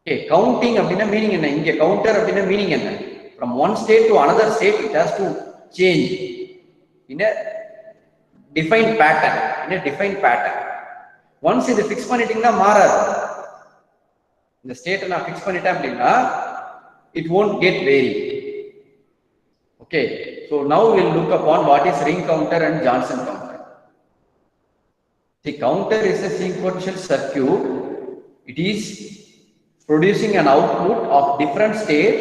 Okay, counting அப்படின்னா meaning என்ன? இங்க counter அப்படின்னா meaning என்ன? From one state to another state, it has to change in a defined pattern. Once இது fix பண்ணிட்டீங்கன்னா மாறாது. இந்த ஸ்டேட்டை நான் fix பண்ணிட்டேன் அப்படின்னா it won't get vary. Okay, so now we'll look upon what is ring counter and Johnson counter. The counter is a sequential circuit. It is producing an output of different state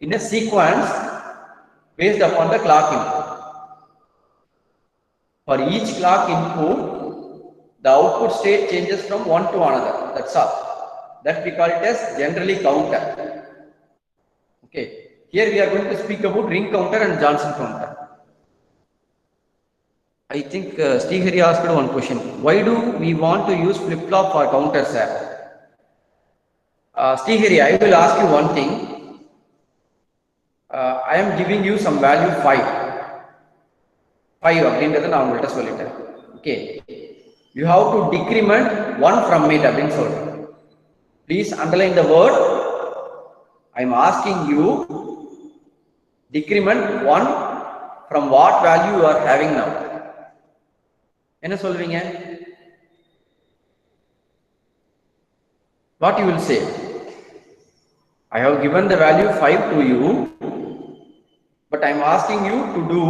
in a sequence based upon the clock input. For each clock input, the output state changes from one to another. That's all. That we call it as generally counter. Okay. Here we are going to speak about ring counter and Johnson counter. I think Srihari asked one question. Why do we want to use flip-flop for counters, sir? Srihari, I will ask you one thing. I am giving you some value 5. 5 அப்படின்றத நான் உங்கள்கிட்ட சொல்லிட்டேன். Okay. You have to decrement 1 from it அப்படின்னு சொல்றேன். Please underline the word. I am asking you decrement 1 from what value you are having now. என்ன சொல்வீங்க? What you will say? I have given the value 5 to you, but I am asking you to do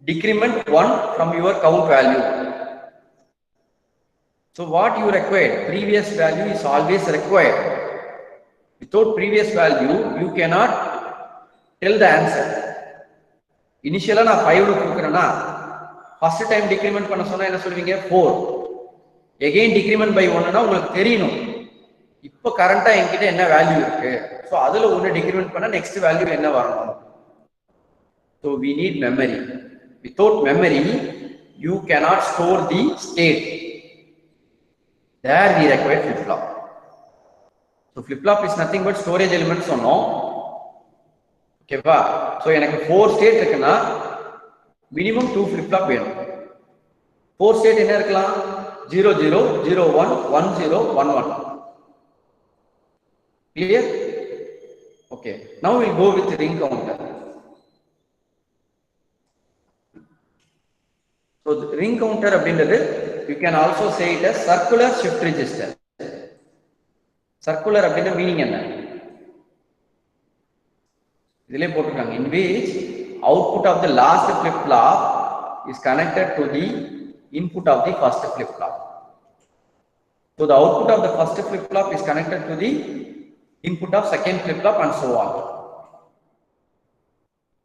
decrement 1 from your count value. So what you require? Previous value is always required. Without previous value, you cannot tell the answer. Initially, na 5 கொடுக்கிறேனா first time decrement பண்ண சொன்னா என்ன சொல்வீங்க? 4. Again decrement by 1 னா உங்களுக்கு தெரியணும். இப்போ கரண்டா என்கிட்ட என்ன வேல்யூ இருக்கு, சோ அதுல ஒன்னு டிக்ரிமெண்ட் பண்ணா நெக்ஸ்ட் வேல்யூ என்ன வரணும். So we need memory. Without memory, you cannot store the state. There we require flip-flop. So flip-flop is nothing but storage elements சொன்னோம். ஓகேவா? சோ எனக்கு 4 ஸ்டேட் இருக்குன்னா மினிமம் 2 flip-flop வேணும். 4 ஸ்டேட் என்ன இருக்கலாம்? 0 0 0 1 1 0 1 1. Clear? Okay. Now we'll go with ring counter. So the ring counter அப்படின்றது you can also say it as circular shift register. Circular அப்படின்ற meaning என்ன? இதிலே போட்டுருக்காங்க. In which output of the last flip flop is connected to the input of the first flip flop. So the output of the first flip flop is connected to the input of second flip flop and so on.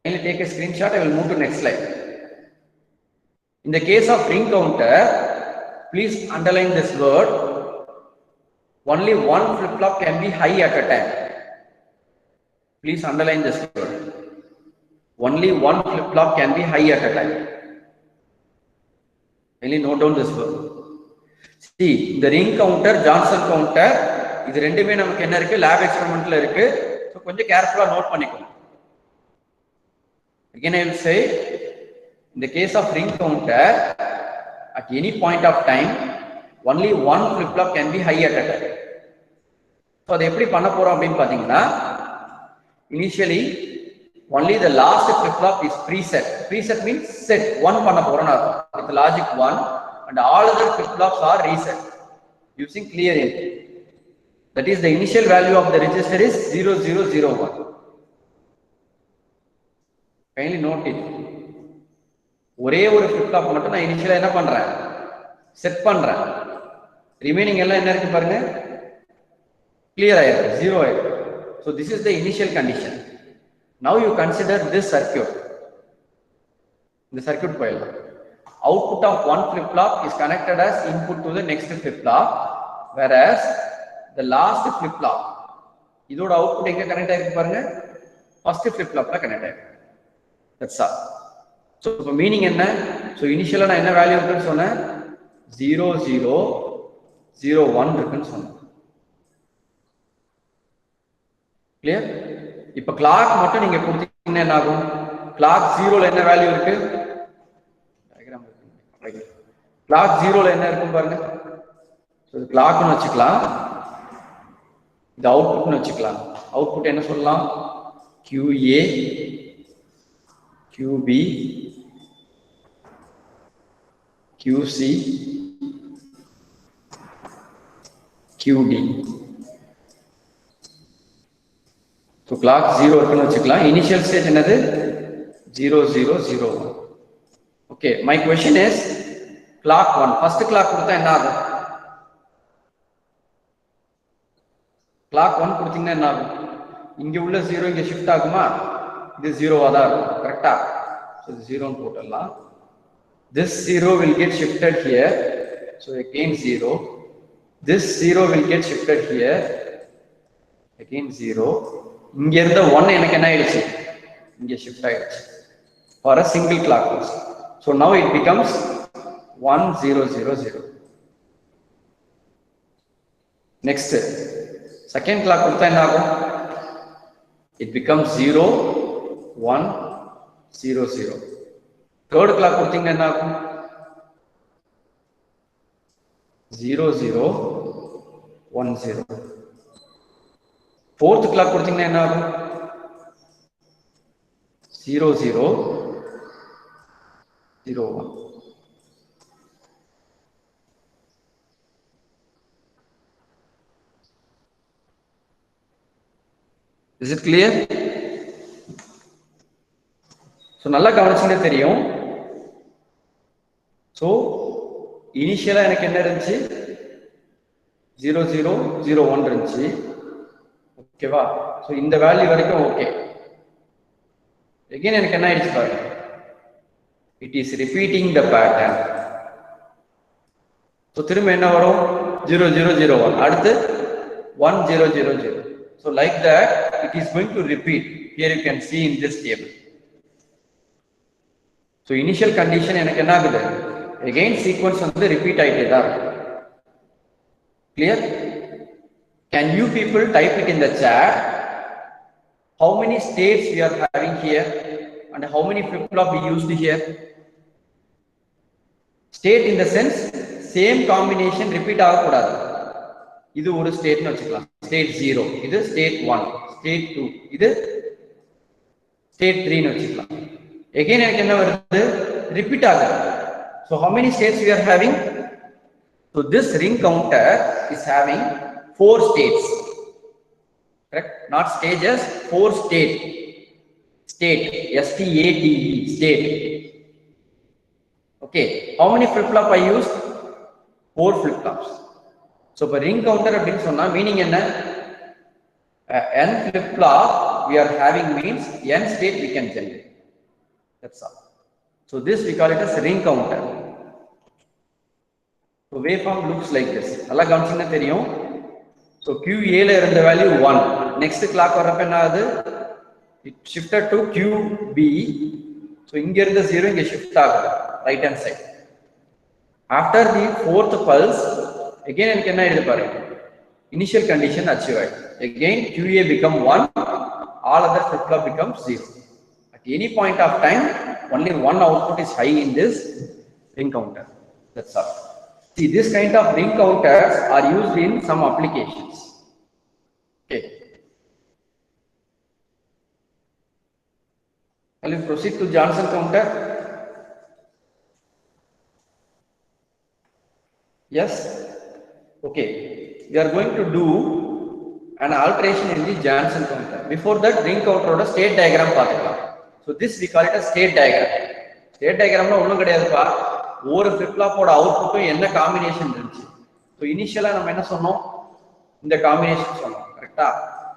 I'll take a screenshot. I will move to next slide. In the case of ring counter, please underline this word. Only one flip flop can be high at a time. Please underline this word. Only one flip flop can be high at a time. Only note down this word. See, the ring counter, Johnson counter, இது ரெண்டுமே நமக்கு என்ன இருக்கு? Lab எக்ஸ்பெரிமெண்ட்ல இருக்கு. So கொஞ்சம் கேர்ஃபுல்லா note பண்ணிக்கோங்க. Again I will say, in the case of ring counter, at any point of time, only one flip flop can be high at a time. So அதை எப்படி பண்ண போறோம் அப்படின்னு பாத்தீங்கன்னா, initially only the last flip flop is preset. Preset means set. 1 பண்ண போறோம்னு அர்த்தம். With logic 1 and all other flip flops are reset using clear input. That is, the initial value of the register is 0001. Kindly note it. ஒரே ஒரு flip flop மட்டும் நான் இனிஷியலா என்ன பண்றேன்? செட் பண்றேன். ரிமைனிங் எல்லாம் என்ன இருக்கு பாருங்க? clear ஆயிருக்கு, 0 ஆயிருக்கு. So this is the initial condition. Now you consider this circuit. The circuit file. Output of one flip flop is connected as input to the next flip flop, whereas the last flip flop இதோட output எங்க connect ஆயிருக்கு பாருங்க? First flip flopல connect ஆயிருக்கு. That's all. So இப்போ meaning என்ன? So இனிஷியலா நான் என்ன வேல்யூ இருக்குன்னு சொன்னேன்? 0 0 0 1 இருக்குன்னு சொன்னேன். கிளியர்? இப்போ கிளாக் மட்டும் நீங்க கொடுத்தீங்கன்னா என்ன ஆகும்? கிளாக் 0ல என்ன வேல்யூ இருக்கு? டயகிராம் இருக்கு. கிளாக் 0ல என்ன இருக்கும் பாருங்க? சோ இது கிளாக்னு வச்சுக்கலாம். இது அவுட்புட்னு வச்சுக்கலாம். அவுட்புட் என்ன சொல்லலாம்? QA QB QC QD. So clock 0 இருக்குன்னு வச்சுக்கலாம். Initial state என்னது? 0001. Okay, my question is clock 1. First clock கொடுத்தா என்ன ஆகும்? clock 1 கொடுத்தீங்கன்னா என்ன ஆகும்? இங்க உள்ள 0 இங்க ஷிஃப்ட் ஆகுமா? இது 0வா தான் இருக்கும். கரெக்ட்டா? So 0 ன்னு போடலாம். This 0 will get shifted here. So again 0. This 0 will get shifted here. Again 0. இங்க இருந்த 1 எனக்கு என்ன ஆயிடுச்சு? இங்க ஷிஃப்ட் ஆயிடுச்சு. For a single clock pulse. So now it becomes 1000. Next, Second clock கொடுத்தா என்ன ஆகும்? It becomes 0 1 0 0. Third clock கொடுத்தீங்கன்னா என்ன ஆகும்? 0 0 1 0. Fourth clock கொடுத்தீங்கன்னா என்ன ஆகும்? 0 0 0 1. Is it clear? So நல்லா கவனிச்சீங்கன்னா தெரியும். So இனிஷியலா எனக்கு என்ன இருந்துச்சு? 0 0 0 1 இருந்துச்சு. ஓகேவா? So இந்த வேல்யூ வரைக்கும் ஓகே. Again எனக்கு என்ன ஆயிடுச்சு பாருங்க. It is repeating the pattern. So திரும்ப என்ன வரும்? 0 0 0 1. அடுத்து 1 0 0 0. So like that it is going to repeat. Here you can see in this table. So initial condition எனக்கு என்ன ஆகுது? Again sequence வந்து repeat ஆயிட்டே தான் இருக்கு. Clear? Can you people type it in the chat? How many states we are having here and how many flip-flop we used here? State in the sense same combination repeat ஆகக்கூடாது. இது ஒரு ஸ்டேட்னு வச்சுக்கலாம். State 0, இது state 1, state 2, இது state 3னு வச்சுக்கலாம். Again எனக்கு என்ன வருது? ரிப்பீட் ஆகுது. So how many states we are having? So this ring counter is having 4 states. Correct? Not stages, 4 state. State, S-T-A-T-E, state. Okay. How many flip-flop I used? 4 flip-flops. So for ring counter அப்படின்னு சொன்னா meaning என்ன? N flip-flop we are having means N state we can generate. That's all. So this we call it as ring counter. So waveform looks like this. நல்லா கவனிச்சீங்கன்னா தெரியும். So QA ல இருந்த value 1. Next clock வரப்ப என்ன ஆகுது? It shifted to QB. So இங்க இருந்த 0 இங்க shift ஆகுது right hand side. After the fourth pulse, again எனக்கு என்ன ஆயிடுது பாருங்க. Initial condition achieved. Again QA become 1. All other flip-flop becomes 0. At any point of time, only one output is high in this ring counter. That's all. See, this kind of ring counters are used in some applications. Okay. Shall we proceed to Johnson counter? Yes. Okay. We are going to do an alteration in the Johnson counter. Before that, ring counter oda state diagram paathukalam. So this we call it a state diagram. State diagram na onnum kediyadhu pa. ஒரு ஃபிளிப்-ஃப்ளாப்போட அவுட்புட்டும் என்ன combination இருந்துச்சு. So இனிஷியலா நம்ம என்ன சொன்னோம்? இந்த combination சொன்னோம். கரெக்டா?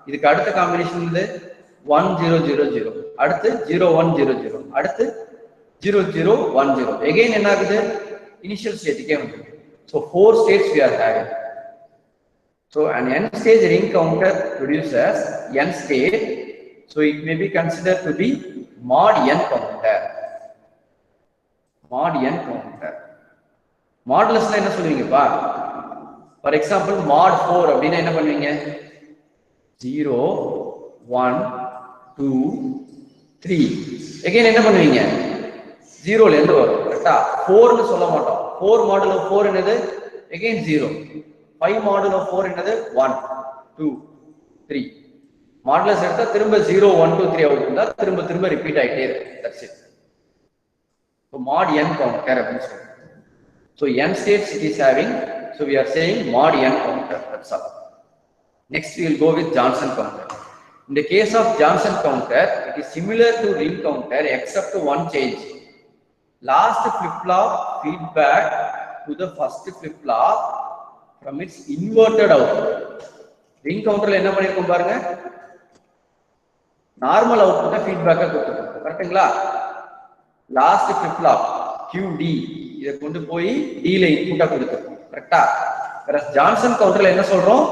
இதுக்கு அடுத்த காம்பினேஷன் வந்து 1 0 0 0, அடுத்து 0 1 0 0, அடுத்து 0 0 1 0. எகைன் என்ன ஆகுது? இனிஷியல் ஸ்டேட்டுக்கே வந்து. So 4 states we are having. So an n stage ring counter produces n state. So it may be considered to be mod n counter. Mod n counter. Modulus என்ன சொல்லுவீங்கப்பா? For example, mod 4 அப்படின்னா என்ன பண்ணுவீங்க? 0 1 2 3. again என்ன பண்ணுவீங்க? 0 ல இருந்து வரும். கரெக்ட்டா? 4 னு சொல்ல மாட்டோம். 4 modulo 4 என்னது? again 0. 5 modulo 4 என்னது? 1 2 3. மாடுலஸ் எடுத்தா திரும்ப 0 1 2 3 அவுட் இருந்தா திரும்ப ரிப்பீட் ஆயிட்டே இருக்கு. That's it. So mod n counter அப்படின்னு சொல்றோம். So n states it is having. So we are saying mod n counter. That's all. Next we will go with Johnson counter. In the case of Johnson counter, it is similar to ring counter except one change. Last flip-flop feedback to the first flip-flop from its inverted output. Ring counter என்ன பண்ணிருக்கோம் பாருங்க. Normal output ஃபீட்பேக்கா கொடுத்துருக்கோம். கரெக்ட்டுங்களா? Last flip-flop QD இத கொண்டு போய் D ல இன்புட்டா கொடுத்துருக்கோம். கரெக்ட்டா? வேற ஜான்சன் கவுண்டர்ல என்ன சொல்றோம்?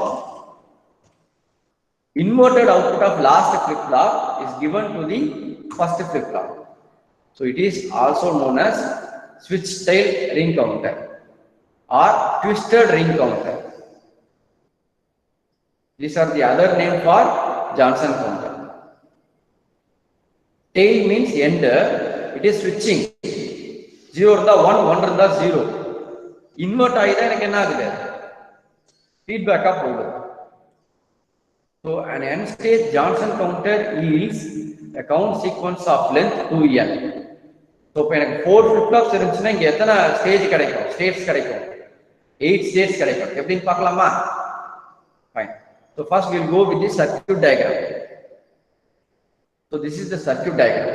Inverted output of last flip-flop is given to the first flip-flop. So it is also known as switch style ring counter or twisted ring counter. These are the other name for Johnson counter. Tail means end. It is switching. 0 இருந்தா 1, 1 இருந்தா 0. Invert ஆயிட்டா எனக்கு என்ன ஆகுது? Feedback ஆ போகுது. So an end stage Johnson counter yields a count sequence of length 2n. So இப்போ எனக்கு 4 flip flops இருந்துச்சுன்னா இங்க எத்தனை ஸ்டேஜ் கிடைக்கும்? ஸ்டேட்ஸ் கிடைக்கும். 8 ஸ்டேட்ஸ் கிடைக்கும். எப்படின்னு பார்க்கலாமா? Fine. So first we will go with the circuit diagram. So this is the circuit diagram.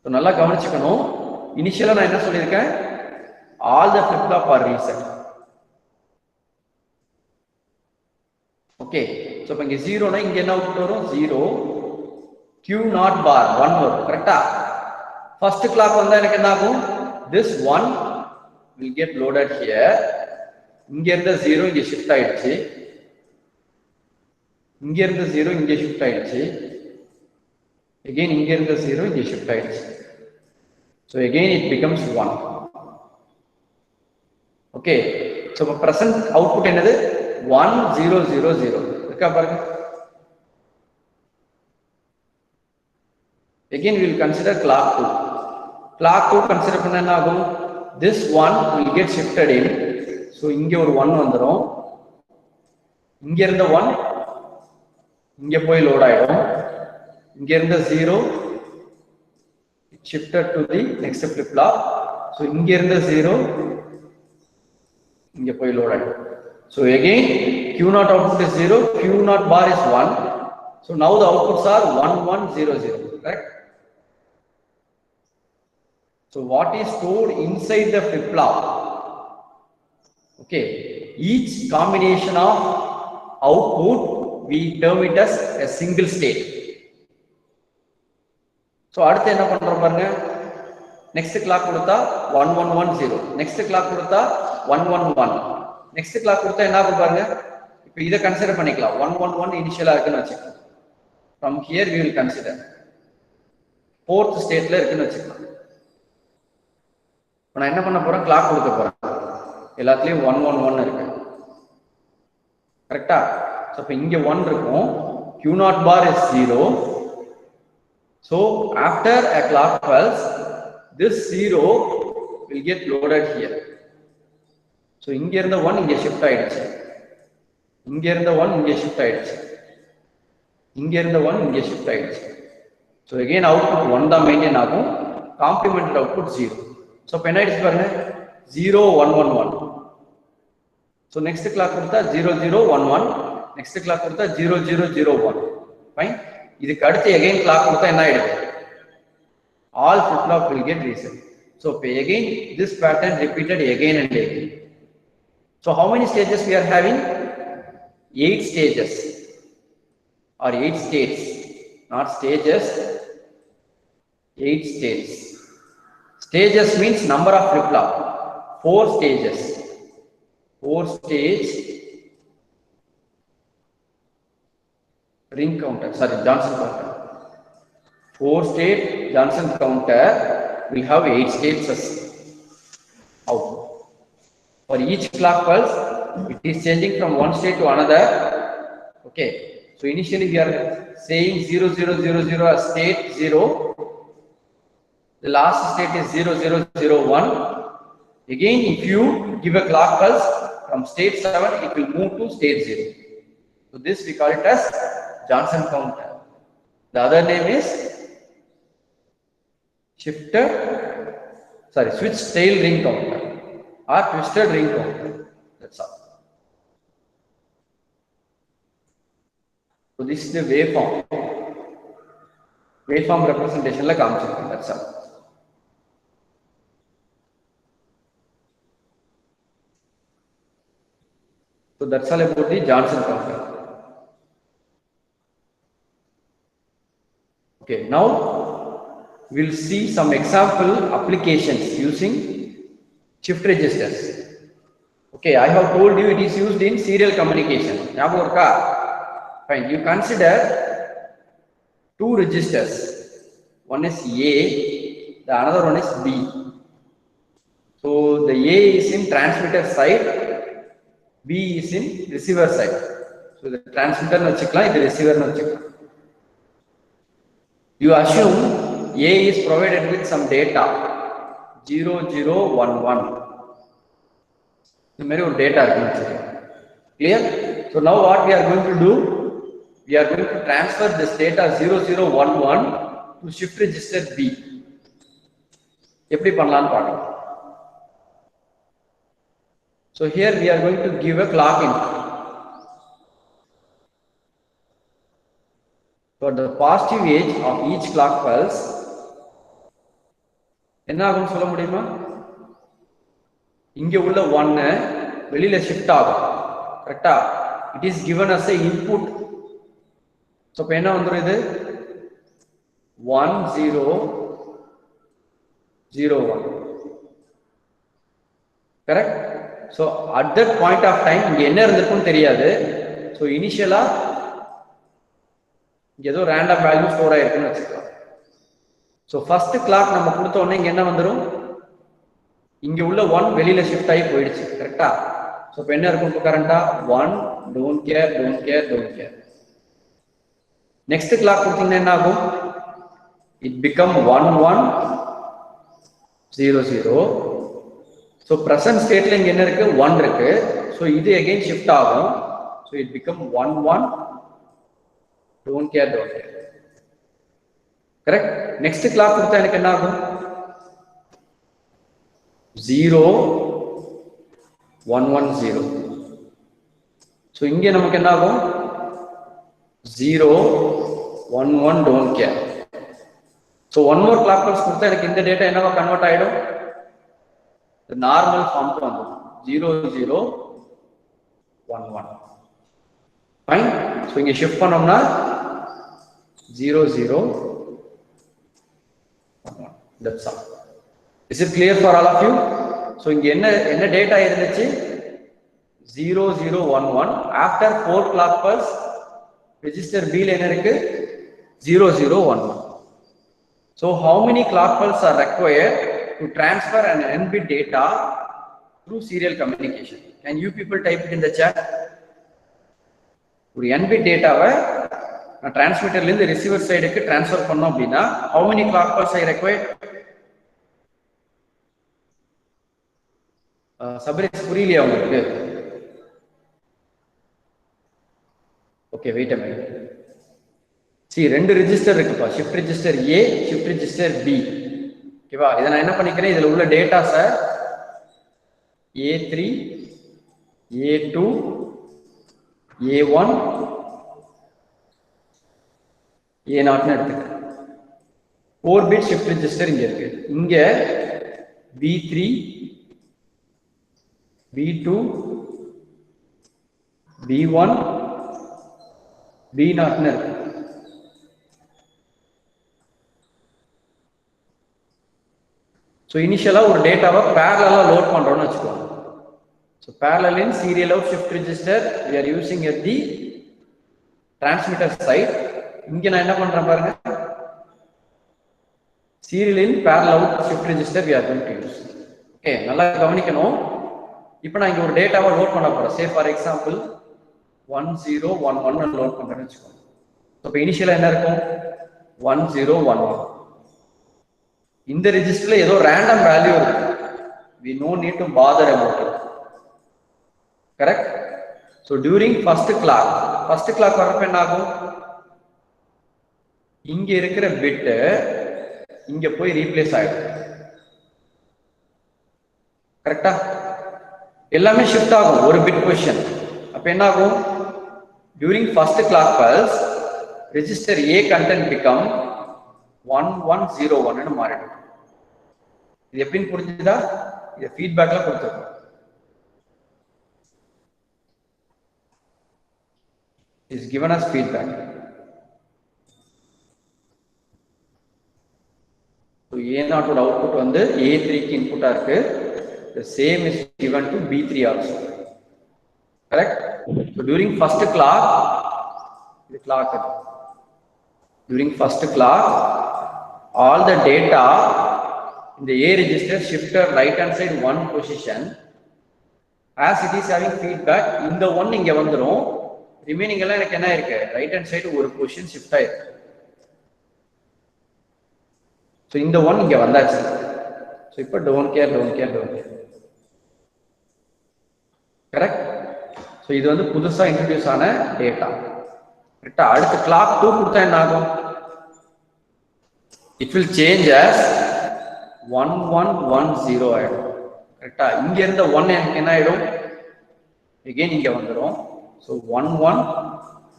So நல்லா கவனிச்சுக்கணும். இனிஷியலா நான் என்ன சொல்லியிருக்கேன்? All the flip flop are reset. Okay. So இப்போ இங்க 0 னா இங்க என்ன அவுட்புட் வரும்? 0 Q naught bar 1 வரும். கரெக்ட்டா? First clock வந்தா எனக்கு என்ன ஆகும்? This 1 will get loaded here. இங்க இருந்த 0 இங்க ஷிஃப்ட் ஆயிடுச்சு. இங்க இருந்த 0 இங்க ஷிஃப்ட் ஆயிடுச்சு. Again இங்க இருந்த 0 இங்க ஷிஃப்ட் ஆயிடுச்சு. So again it becomes 1. Okay. So present output என்னது? 1 0 0 0. இருக்கா பாருங்க. Again we will consider clock 2. Clock 2 consider பண்ணா என்ன ஆகும்? This 1 will get shifted in. So இங்க ஒரு 1 வந்துரும். இங்க இருந்த 1 இங்க போய் லோட் ஆயிடும். இங்க இருந்த 0 shifted to the next flip flop. So இங்க இருந்த 0 இங்க போய் லோட் ஆயிடும். So again Q naught output is 0, Q naught bar is 1. So now the outputs are 1 1 0 0, correct? So what is stored inside the flip flop? Okay, each combination of output we term it as a single state. So அடுத்து என்ன பண்றோம் பாருங்க. Next clock கொடுத்தா 1110, next clock கொடுத்தா 111, next clock கொடுத்தா என்ன ஆகும் பாருங்க. இப்போ இத கன்சிடர் பண்ணிக்கலாம். 111 இனிஷியலா இருக்குன்னு வெச்சுக்கலாம். From here we will consider fourth stateல இருக்குன்னு வெச்சுக்கலாம். இப்போ நான் என்ன பண்ண போறேன்? clock கொடுக்க போறேன். எல்லாத்துலயும் 111 இருக்கு. கரெக்ட்டா? சோ இப்போ இங்க 1 இருக்கும். Q naught bar is 0. So after a clock pulse, this 0 will get loaded here. So இங்க இருந்த 1 இங்க ஷிஃப்ட் ஆயிடுச்சு. இங்க இருந்த 1 இங்க ஷிஃப்ட் ஆயிடுச்சு. இங்க இருந்த 1 இங்க ஷிஃப்ட் ஆயிடுச்சு. So again output 1 தான் மெயின்டைன் ஆகும். Complemented output 0. So இப்போ என்ன ஆயிடுச்சு பாருங்க. 0 1 1 1. So next clock கொடுத்தா 0 0 1 1, next clock கொடுத்தா 0 0 0 1. Fine. இதுக்கு அடுத்து again clock கொடுத்தா என்ன ஆயிடும்? All flip flop will get reset. So again this pattern repeated again and again. So how many stages we are having? 8 stages or 8 states, not stages, 8 states. Stages means number of flip flop. 4 stages. 4 stage ring counter, sorry, Johnson counter. 4 state Johnson counter will have 8 states as output. For each clock pulse, it is changing from one state to another. Okay. So initially we are saying 0 0 0 0 as state 0. The last state is 0 0 0 1. Again, if you give a clock pulse from state 7, it will move to state 0. So this we call it as Johnson counter. The other name is shifted, sorry, switched tail ring counter or twisted ring counter. That's all. So this is the waveform. Waveform representation like காமிச்சிருக்கேன். That's all. So that's all about the Johnson counter. Okay, now we'll see some example applications using shift registers. Okay, I have told you it is used in serial communication. Fine, you consider 2 registers. One is A, the another one is B. So the A is in transmitter side, B is in receiver side. So the transmitter nu vechikalam, idu receiver nu vechikalam. You assume A is provided with some data 0011. The many data clear. So now what we are going to do, we are going to transfer this data 0011 to shift register B. எப்படி பண்ணலாம்னு பார்க்கலாம். So here we are going to give a clock input. For the positive edge of each clock pulse, என்ன ஆகும் சொல்ல முடியுமா? இங்க உள்ள 1 வெளியில ஷிஃப்ட் ஆகும். கரெக்ட்டா? It is given as a input. So இப்ப என்ன வந்துரும் இது 1001. Correct? So at that point of time இங்க என்ன இருந்திருக்கும்னு தெரியாது. So இனிஷியலா ஏதோ random value ஸ்டோர் ஆயிருக்குன்னு வச்சுக்கலாம். So first clock நம்ம கொடுத்த உடனே இங்க என்ன வந்துரும், இங்க உள்ள 1 வெளியில ஷிஃப்ட் ஆகி போயிடுச்சு. கரெக்ட்டா? So இப்ப என்ன இருக்கும் கரண்டா 1 don't care. Next clock கொடுத்தீங்கன்னா என்ன ஆகும், it become 1100. So present stateல இங்க என்ன இருக்கு 1 இருக்கு. So இது again shift ஆகும். So it become 11 don't care. Correct? Next clock கொடுத்தா எனக்கு என்ன ஆகும் 0110. So இங்க நமக்கு என்ன ஆகும் 011 don't care. So one more clock pulse கொடுத்தா எனக்கு இந்த டேட்டா என்னவா கன்வெர்ட் ஆயிடும், the normal form க்கு வந்துரும் 0011. fine. So இங்க shift பண்ணோம்னா 0011. That's all. Is it clear for all of you? So இங்க என்ன டேட்டா இருந்துச்சு 0011. after 4 clock pulse register B ல என்ன இருக்கு 0011. So how many clock pulses are required to transfer an n-bit data through serial communication? Can you people type it in the chat? ஒரு n-bit dataவை நான் transmitterல இருந்து receiver sideக்கு transfer பண்ணோம் அப்படின்னா how many clock pulses I required? சபரிஸ் புரியலையா உங்களுக்கு? Okay wait a minute. See ரெண்டு register இருக்குப்பா, shift register A, shift register B. ஓகேவா? இத நான் என்ன பண்ணிக்கிறேன், இதுல உள்ள டேட்டாஸ A3, A2, A1, A0 ன்னு எடுத்துக்கிறேன். 4 bit ஷிஃப்ட் ரெஜிஸ்டர் இங்க இருக்கு. இங்க B3, B2, B1, B0 ன்னு இருக்கு. So initially ஒரு டேட்டாவை parallel லோட் பண்றோம்னு வெச்சுக்கோங்க. So parallel in serial out shift register we are using at the transmitter side. இங்க நான் என்ன பண்றேன் பாருங்க, serial in parallel out shift register we are going to use. Okay, நல்லா கவனிக்கணும். இப்போ நான் இங்க ஒரு டேட்டாவை லோட் பண்ண போறேன். say for example 1011 லோட் பண்றேன்னு வெச்சுக்கோங்க. So இப்போ இனிஷியலா என்ன இருக்கும் 1011. இந்த ரெஜிஸ்டர்ல ஏதோ random value இருக்கு. We no need to bother about it. Correct? So during first clock வரப்ப என்ன ஆகும், இங்க இருக்கிற பிட் இங்க போய் ரீப்ளேஸ் ஆயிடும். கரெக்டா? எல்லாமே ஷிஃப்ட் ஆகும் ஒரு பிட் பொசிஷன். அப்ப என்ன ஆகும், during first clock pulse register A content become 1101 ன்னு மாறிடும். இது எப்படின்னு புரிஞ்சுதா? இது ஃபீட்பேக்ல கொடுத்துருக்கோம். is given as feedback. So A0 ஓட அவுட்புட் வந்து A3 க்கு இன்புட்டா இருக்கு. The same is given to B3 also. Correct? So during first clock, the clock during first clock all the data in the A register shifted right hand side one position as it is having feedback, இந்த one இங்க வந்துரும். Remaining எல்லாம் எனக்கு என்ன இருக்கு, right hand side ஒரு position shift ஆயிருக்கு. So இந்த ஒன் இங்க வந்தாச்சு. ஸோ இப்போ டோன்ட் கேர் கரெக்ட். ஸோ இது வந்து புதுசா இன்ட்ரடியூஸ் ஆன டேட்டா. கரெக்டா. அடுத்து கிளாக் 2 கொடுத்தா என்ன ஆகும்? இட் வில் சேஞ்ச் as 1110 ஆயிடும். கரெக்டா. இங்க இருந்த 1 எனக்கு என்ன ஆயிடும், எகைன் இங்க வந்துடும். ஸோ 11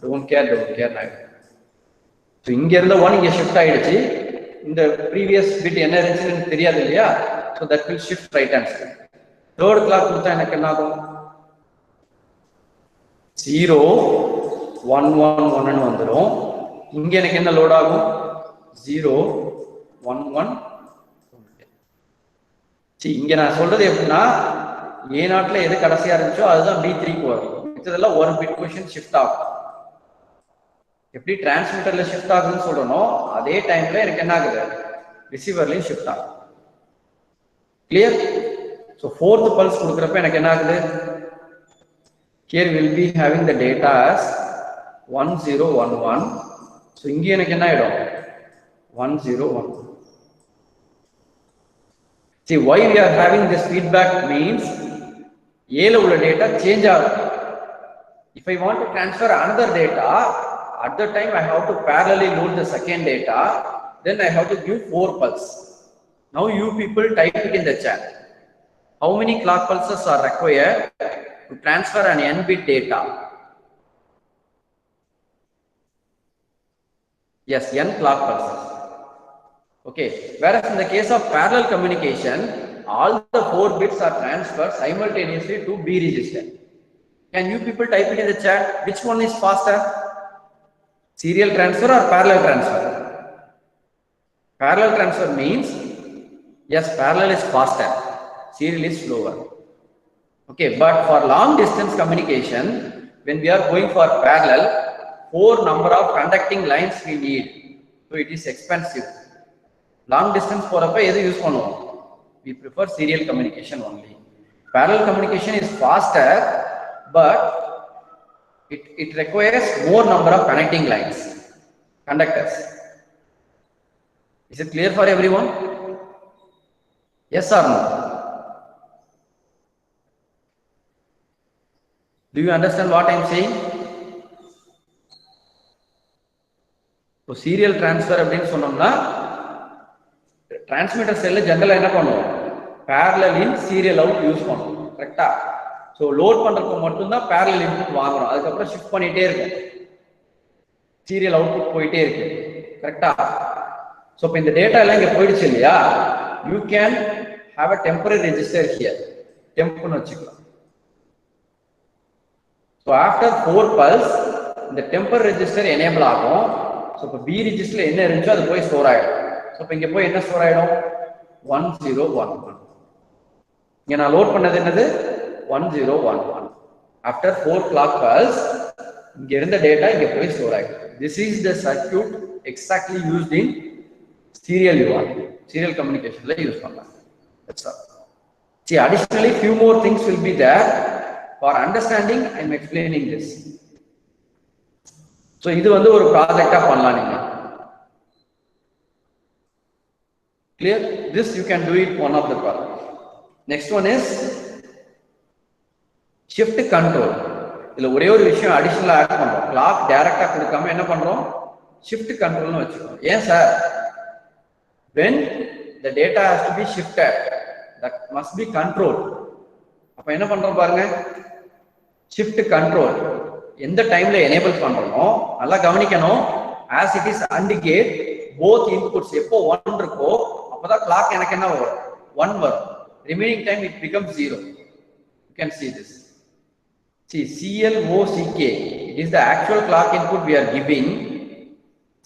டோன்ட் கேர் ஆயிடும். ஸோ இங்க இருந்த 1 இங்க ஷிஃப்ட் ஆயிடுச்சு. இந்த ப்ரீவியஸ் பிட் என்ன இருந்துச்சுன்னு தெரியாது இல்லையா? So that will shift right hand side. Third clock கொடுத்தா எனக்கு என்ன ஆகும்? 0 1 1 1 வந்துடும். இங்க எனக்கு என்ன லோட் ஆகும்? 0 1 1. இங்க நான் சொல்றது எப்படின்னா, A நாட்ல எது கடைசியா இருந்துச்சோ அதுதான் B3க்கு வரும். இதெல்லாம் ஒரு பிட் பொசிஷன் ஷிஃப்ட் ஆகும். எப்படி டிரான்ஸ்மிட்டர்ல ஷிஃப்ட் ஆகுதுன்னு சொல்றோம், அதே டைம்ல எனக்கு என்ன ஆகுது, ரிசீவர்லயும் ஷிஃப்ட் ஆகும். கிளியர்? ஸோ ஃபோர்த் பல்ஸ் கொடுக்குறப்ப எனக்கு என்ன ஆகுது, here will be having the data as 1011. So இங்கே எனக்கு என்ன ஆயிடும், 1011. See, why we are having this feedback means A ல உள்ள data change ஆகும். If I want to transfer another data, at the time I have to parallelly load the second data, then I have to give 4 pulses. Now you people type it in the chat. How many clock pulses are required to transfer an n bit data? Yes, n clock pulses. Okay, whereas in the case of parallel communication, all the 4 bits are transferred simultaneously to B register. Can you people type it in the chat? Which one is faster? Serial transfer or parallel transfer? Parallel transfer means, yes, parallel is faster, serial is slower. Okay, but for long distance communication, when we are going for parallel, 4 number of conducting lines we need, so it is expensive. Long distance போறப்ப எது use பண்ணுவோம்? We prefer serial communication only. Parallel communication is faster, but it requires more number of connecting lines, conductors. Is it clear for everyone? Yes or no? Do you understand what I am saying? So serial transfer அப்படின்னு சொன்னோம்னா, transmitter செல்ல ஜெனரலா என்ன பண்ணுவோம், parallel in serial out use பண்ணுவோம். கரெக்டா? So load பண்றதுக்கு மட்டும்தான் parallel input வாங்குறோம். அதுக்கப்புறம் ஷிஃப்ட் பண்ணிட்டே இருக்கும், சீரியல் அவுட்புட் போயிட்டே இருக்கு. கரெக்டா? ஸோ இப்போ இந்த டேட்டா எல்லாம் இங்க போயிடுச்சு இல்லையா, you can have a temporary register here, டெம்ப்னு வச்சுக்கலாம். ஸோ ஆஃப்டர் 4 pulse இந்த டெம்பரரி ரெஜிஸ்டர் எனேபிள் ஆகும். ஸோ இப்போ பி ரெஜிஸ்டர்ல என்ன இருந்துச்சோ அது போய் ஸ்டோர் ஆகிடும். ஸோ இப்போ இங்க போய் என்ன ஸ்டோர் ஆகிடும், 1011. இங்க நான் லோட் பண்ணது என்னது, 1011. ஆஃப்டர் 4 clock pulse இங்க இருந்த டேட்டா இங்க போய் ஸ்டோர் ஆகிடும். This is the circuit exactly used in serial UART, serial communication la use பண்ணலாம். That's all. See, additionally few more things will be there. For understanding I am explaining this. So இது வந்து ஒரு ப்ராஜெக்ட்டா பண்ணலாம் நீங்க. Clear? This you can do it one of the project. Next one is shift control. இதுல ஒரே ஒரு விஷயம் அடிஷனலா add பண்றோம். கிளாக் டைரக்டா கொடுக்காம என்ன பண்றோம், shift control னு வச்சுக்கிறோம். ஏன் sir? When the data has to be shifted, that must be controlled. அப்ப என்ன பண்றோம் பாருங்க, shift control எந்த டைம்ல எனேபிள் பண்றோமோ நல்லா கவனிக்கணும். as it is AND gate, both inputs எப்போ 1 இருக்கோ அப்பதான் clock எனக்கு என்ன வரும், 1 வரும். remaining time it becomes 0. You can see this. See, CLOCK, it is the actual clock input we are giving.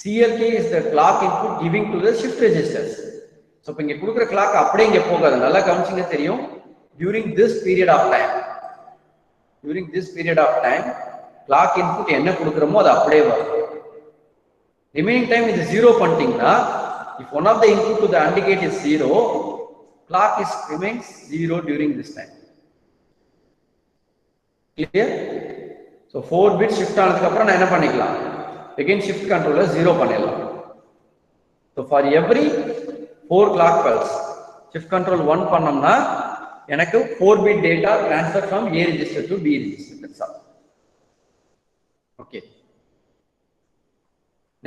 CLK is the clock input giving to the shift registers. So இப்ப இங்க கொடுக்கிற clock அப்படியே இங்க போகாது, நல்லா கவனிச்சீங்க தெரியும். during this period of time clock input என்ன கொடுக்கிறோமோ அது அப்படியே வரும். remaining time இது 0 பண்ணிட்டீங்கன்னா, if one of the input to the AND gate is 0, clock remains 0 during this time. clear? So 4 bit shift ஆனதுக்கு அப்புறம் நான் என்ன பண்ணிக்கலாம், again shift controller 0 பண்ணிடலாம். So for every 4 clock pulse shift control 1 பண்ணோம்னா எனக்கு 4 bit data transfer from A register to B register. That's all. Okay.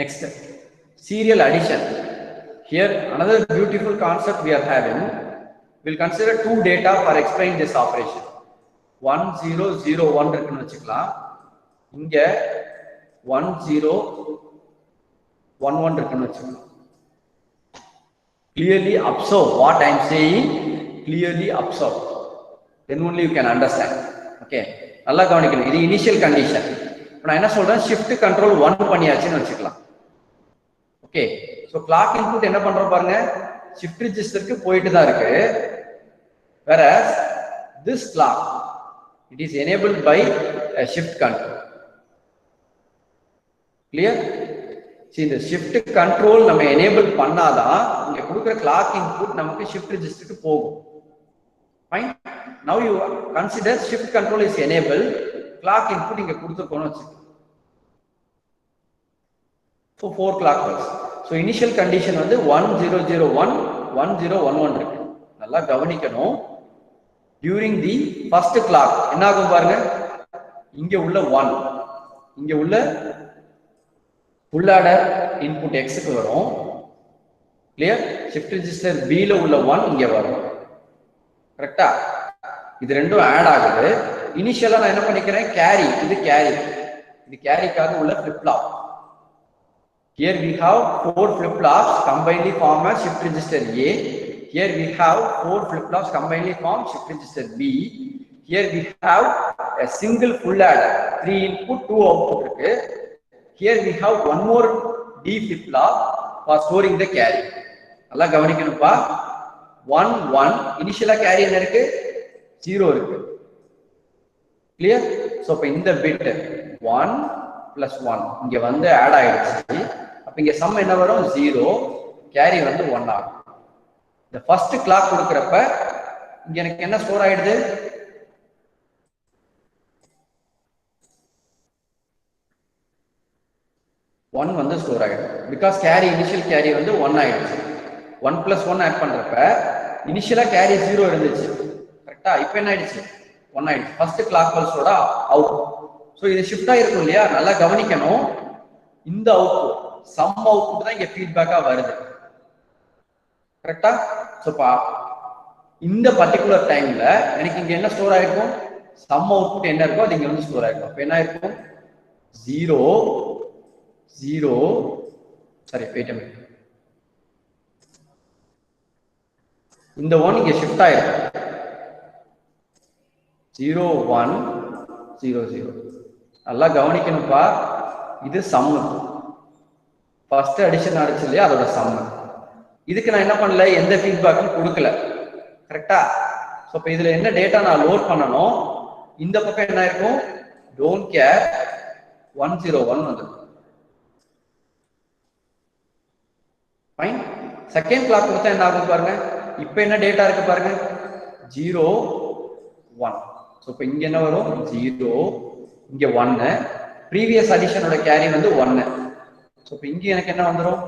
Next, serial addition. Here another beautiful concept we are having. We'll consider 2 data for explaining this operation. 1001 இருக்குன்னு வச்சுக்கலாம், இங்க 1011 இருக்குன்னு வச்சுக்கலாம். Clearly observe what I am saying. Clearly observe, then only you can understand. Okay, நல்லா கவனிக்கணும். இது initial condition. இப்போ நான் என்ன சொல்றேன், ஷிஃப்ட் கண்ட்ரோல் 1 பண்ணியாச்சுன்னு வச்சுக்கலாம். ஓகே, ஸோ கிளாக் இன்புட் என்ன பண்றோம் பாருங்க, ஷிஃப்ட் ரெஜிஸ்டருக்கு போயிட்டு தான் இருக்கு. whereas this clock it is enabled by a shift control. Clear? See, இந்த ஷிஃப்ட் கண்ட்ரோல் நம்ம எனேபிள் பண்ணாதான் இங்க கொடுக்குற கிளாக் இன்புட் நமக்கு ஷிஃப்ட் ரெஜிஸ்டருக்கு போகும். Fine. Now you consider shift control is enabled, clock input இங்க கொடுத்துருக்கோம்னு வச்சுக்கோங்க. So 4 clock pulse. So initial condition வந்து 1001 1011 இருக்கு. நல்லா கவனிக்கணும். During the first clock என்ன ஆகும் பாருங்க, இங்க உள்ள 1 இங்க உள்ள full adder input x க்கு வரும். Clear? Shift register B ல உள்ள 1 இங்க வரும். கரெக்ட்டா? இது ரெண்டும் ஆட் ஆகுது. இனிஷியலா நான் என்ன பண்ணிக்கிறேன், கேரி, இது கேரிக்காக உள்ள flip flop. Here we have 4 flip flops combinedly form a shift register A. Here we have 4 flip flops combinedly form shift register B. Here we have a single full adder, 3 input 2 output இருக்கு. Here we have one more D flip flop for storing the carry. நல்லா கவனிக்கணும்ப்பா. 1 1 இனிஷியலா carry என்ன இருக்கு, 0 இருக்கு. Clear? So இப்ப இந்த bit 1 plus 1 இங்க வந்து ஆட் ஆயிடுச்சு. அப்ப இங்க சம் என்ன வரும், 0, கேரி வந்து 1 ஆகும். இந்த ஃபர்ஸ்ட் கிளாக் கொடுக்கறப்ப இங்க எனக்கு என்ன ஸ்டோர் ஆயிடுது, 1 வந்து ஸ்டோர் ஆயிடும். பிகாஸ் கேரி இனிஷியல் கேரி வந்து 1 ஆயிடுச்சு. 1 plus 1 ஆட் பண்றப்ப இனிஷியலா கேரி 0 இருந்துச்சு. கரெக்டா? இப்போ என்ன ஆயிடுச்சு, 1 ஆயிடுச்சு. ஃபர்ஸ்ட் கிளாக் பல்ஸோட அவுட். ஸோ இது ஷிஃப்ட் ஆயிருக்கும் இல்லையா, நல்லா கவனிக்கணும். இந்த அவுட்புட் சம் அவுட்புட் தான் இங்க ஃபீட்பேக்கா வருது. கரெக்டா? ஸோ இந்த பர்டிகுலர் டைம்ல எனக்கு இங்க என்ன ஸ்டோர் ஆயிருக்கும், சம் அவுட்புட் என்ன இருக்கோ அது இங்க வந்து ஸ்டோர் ஆயிருக்கும். அப்ப என்ன ஆயிருக்கும், 0 0 சரி வெயிட் அ மினிட், இந்த 1 இங்க ஷிஃப்ட் ஆயிருக்கும். 0 1 0 0. நல்லா கவனிக்கணும்ப்பா. இது சம், ஃபர்ஸ்ட் அடிஷன் ஆச்சு இல்லையா, அதோட சம். இதுக்கு நான் என்ன பண்ணல, எந்த ஃபீட்பேக்கும் கொடுக்கல. கரெக்டா? ஸோ இப்போ இதுல என்ன டேட்டா நான் லோட் பண்ணணும், இந்த பக்கம் என்ன இருக்கும், டோன்ட் கேர் 101 வந்துடும். ஃபைன். செகண்ட் கிளாக் கொடுத்தா என்ன ஆகும் பாருங்க, இப்போ என்ன டேட்டா இருக்கு பாருங்க, 0 1. ஸோ இப்போ இங்க என்ன வரும், 0 இங்க 1, ப்ரீவியஸ் அடிஷனோட கேரி வந்து 1. ஸோ இப்போ இங்க எனக்கு என்ன வந்துடும்,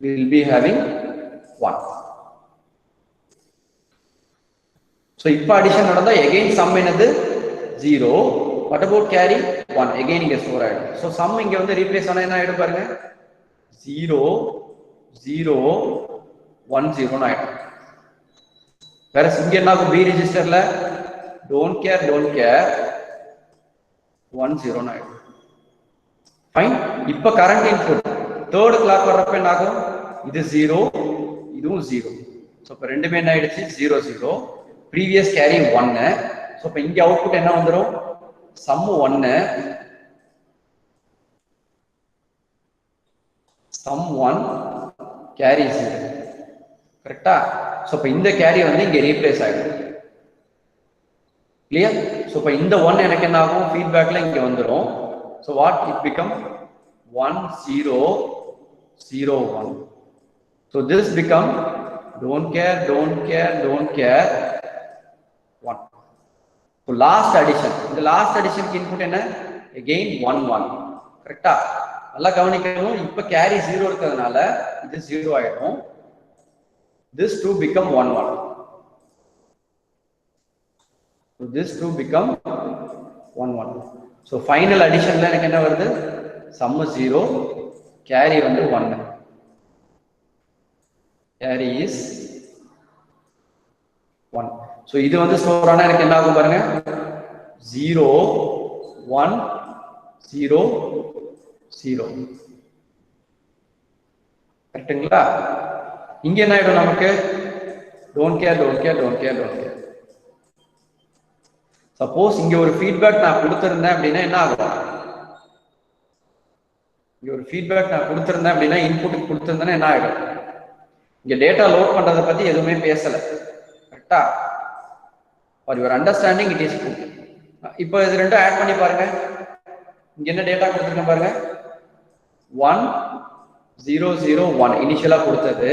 we will be having 1. So இப்போ அடிஷன் நடந்தா again sum என்னது 0. What about carry 1? again இங்க ஸ்டோர் ஆயிடும். So sum இங்க வந்து ரீப்ளேஸ் ஆனா என்ன ஆயிடும் பாருங்க, 0 0 1 0 ஆயிடும். வேற இங்க என்ன ஆகும், B ரெஜிஸ்டர்ல don't care 1 0 ஆயிடும். ஃபைன். இப்போ கரண்ட் இன்புட் தேர்ட் கிளாக் வர்றப்ப என்ன ஆகும், இது 0 இதுவும் 0. ஸோ இப்போ ரெண்டுமே என்ன ஆயிடுச்சு, 0 0. Previous carry 1. ஸோ இப்போ இங்க அவுட்புட் என்ன வந்துடும், சம் 1 சம் 1 கேரி 0. கரெக்டா? ஸோ இப்போ இந்த கேரி வந்து இங்க ரீப்ளேஸ் ஆயிடும். கிளியர்? ஸோ இப்போ இந்த 1 எனக்கு என்ன ஆகும், ஃபீட்பேக்ல இங்க வந்துடும். So what it become 1 0 0 1. So this become don't care 1. So last addition, இந்த last addition க்கு input என்ன? Again 1 1. கரெக்ட்டா? நல்லா கவனிக்கணும். இப்ப கேரி 0 இருக்கிறதுனால இது 0 ஆயிடும். This 2 become 1 1. So this 2 become 1 1. So final additionல எனக்கு என்ன வருது? Sum 0, carry வந்து 1. Carry is 1. So இது வந்து ஸ்டோர் ஆனா எனக்கு என்ன ஆகும் பாருங்க, 0 1 0 0. கரெக்ட்டுங்களா? இங்க என்ன ஆயிடும் நமக்கு? don't care. சப்போஸ் இங்க ஒரு ஃபீட்பேக் நான் கொடுத்திருந்தேன் அப்படின்னா என்ன ஆகும்? இங்க ஒரு ஃபீட்பேக் நான் கொடுத்திருந்தேன் அப்படின்னா இன்புட் கொடுத்திருந்தேன்னா என்ன ஆயிடும்? இங்க டேட்டா லோட் பண்றதை பத்தி எதுவுமே பேசல. கரெக்டா? For your understanding it is good. இப்போ இது ரெண்டும் ஆட் பண்ணி பாருங்க. இங்க என்ன டேட்டா கொடுத்துருக்கேன் பாருங்க, 1 0 0 1 இனிஷியலா கொடுத்தது.